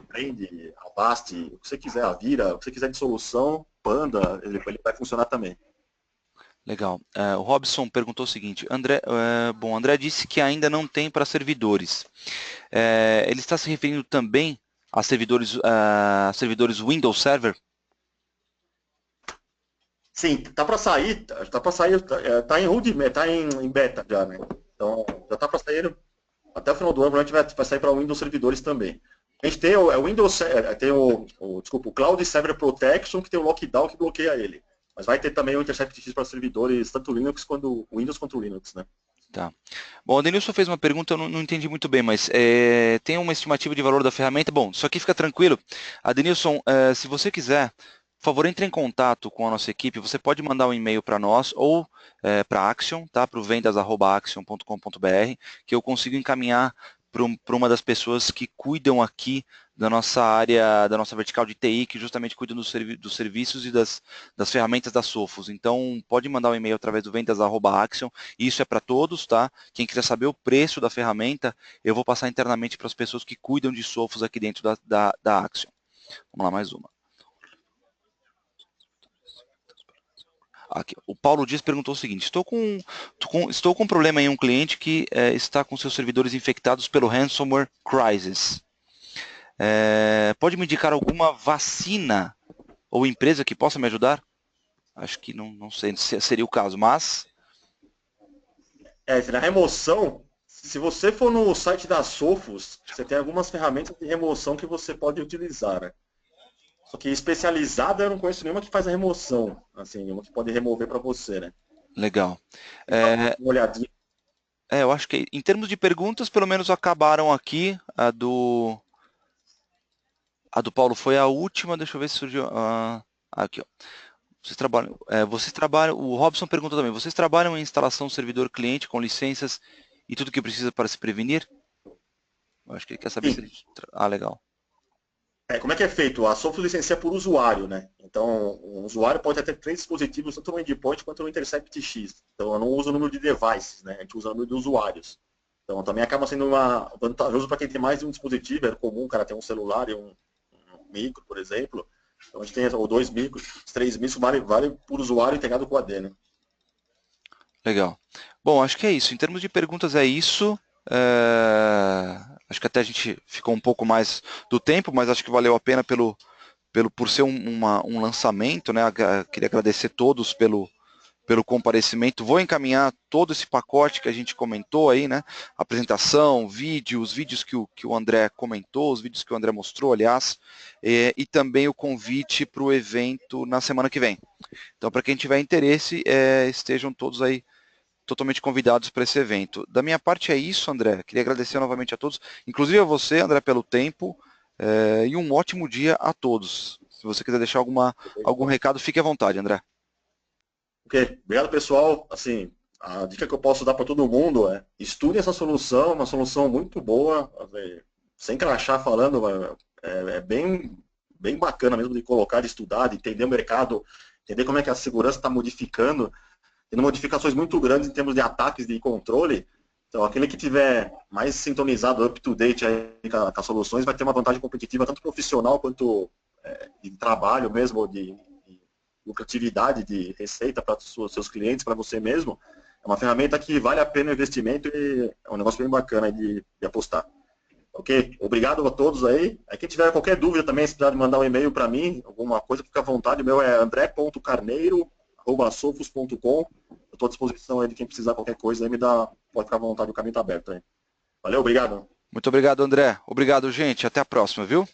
Trend, Avast, o que você quiser, a Vira, o que você quiser de solução, Panda, ele vai funcionar também. Legal. O Robson perguntou o seguinte, André disse que ainda não tem para servidores. Ele está se referindo também a servidores Windows Server? Sim, tá para sair, tá em roadmap, tá em beta já, né? Então, já tá para sair, até o final do ano, a gente vai sair para Windows servidores também. A gente tem o Windows, tem desculpa, o Cloud Server Protection, que tem o lockdown que bloqueia ele. Mas vai ter também o Intercept X para servidores, tanto Linux quanto Windows quanto Linux, né? Tá. Bom, o Denilson fez uma pergunta, eu não entendi muito bem, mas tem uma estimativa de valor da ferramenta? Bom, isso aqui fica tranquilo. Denilson, se você quiser, por favor, entre em contato com a nossa equipe, você pode mandar um e-mail para nós ou para a Axion, tá? Para o vendas@axion.com.br, que eu consigo encaminhar para uma das pessoas que cuidam aqui da nossa área, da nossa vertical de TI, que justamente cuidam dos serviços e das ferramentas da Sophos. Então, pode mandar um e-mail através do vendas@axion, isso é para todos, tá? Quem quiser saber o preço da ferramenta, eu vou passar internamente para as pessoas que cuidam de Sophos aqui dentro da Axion. Vamos lá, mais uma. Aqui, o Paulo Dias perguntou o seguinte, estou com um problema em um cliente que está com seus servidores infectados pelo ransomware Crysis. Pode me indicar alguma vacina ou empresa que possa me ajudar? Acho que não sei se seria o caso, mas... Na remoção, se você for no site da Sophos, você tem algumas ferramentas de remoção que você pode utilizar, né? Só que especializada eu não conheço nenhuma que faz a remoção, assim, nenhuma que pode remover para você, né? Legal. Uma olhadinha. Eu acho que em termos de perguntas, pelo menos acabaram aqui. A do Paulo foi a última, deixa eu ver se surgiu. Aqui, ó. Vocês trabalham, o Robson perguntou também, vocês trabalham em instalação servidor-cliente com licenças e tudo que precisa para se prevenir? Eu acho que ele quer saber se a gente... legal. Como é que é feito? A Sophos licencia por usuário, né? Então, o usuário pode ter 3 dispositivos, tanto no endpoint quanto no Intercept X. Então, eu não uso o número de devices, né? A gente usa o número de usuários. Então, também acaba sendo vantajoso para quem tem mais de um dispositivo. É comum o cara ter um celular e um micro, por exemplo. Então, a gente tem ou 2 micros, 3 micros, vale por usuário integrado com o AD, né? Legal. Bom, acho que é isso. Em termos de perguntas é isso. Acho que até a gente ficou um pouco mais do tempo, mas acho que valeu a pena por ser um lançamento, né? Queria agradecer todos pelo comparecimento. Vou encaminhar todo esse pacote que a gente comentou aí, né? Apresentação, os vídeos que o André comentou, os vídeos que o André mostrou, aliás, e também o convite para o evento na semana que vem. Então, para quem tiver interesse, estejam todos aí totalmente convidados para esse evento. Da minha parte é isso, André. Queria agradecer novamente a todos, inclusive a você, André, pelo tempo, e um ótimo dia a todos. Se você quiser deixar algum recado, fique à vontade, André. Ok, obrigado pessoal. Assim, a dica que eu posso dar para todo mundo é estude essa solução, uma solução muito boa, sem crachar falando, é bem bacana mesmo de colocar, de estudar, de entender o mercado, entender como é que a segurança está modificando, tendo modificações muito grandes em termos de ataques de controle. Então, aquele que tiver mais sintonizado, up-to-date com as soluções, vai ter uma vantagem competitiva, tanto profissional quanto de trabalho mesmo, de lucratividade, de receita para os seus clientes, para você mesmo. É uma ferramenta que vale a pena o investimento e é um negócio bem bacana de apostar. Ok? Obrigado a todos aí. Quem tiver qualquer dúvida também, se precisar mandar um e-mail para mim, alguma coisa, fica à vontade. O meu é andré.carneiro@sophos.com. Eu estou à disposição aí de quem precisar qualquer coisa, aí pode ficar à vontade, o caminho está aberto aí. Valeu, obrigado. Muito obrigado, André. Obrigado, gente. Até a próxima, viu?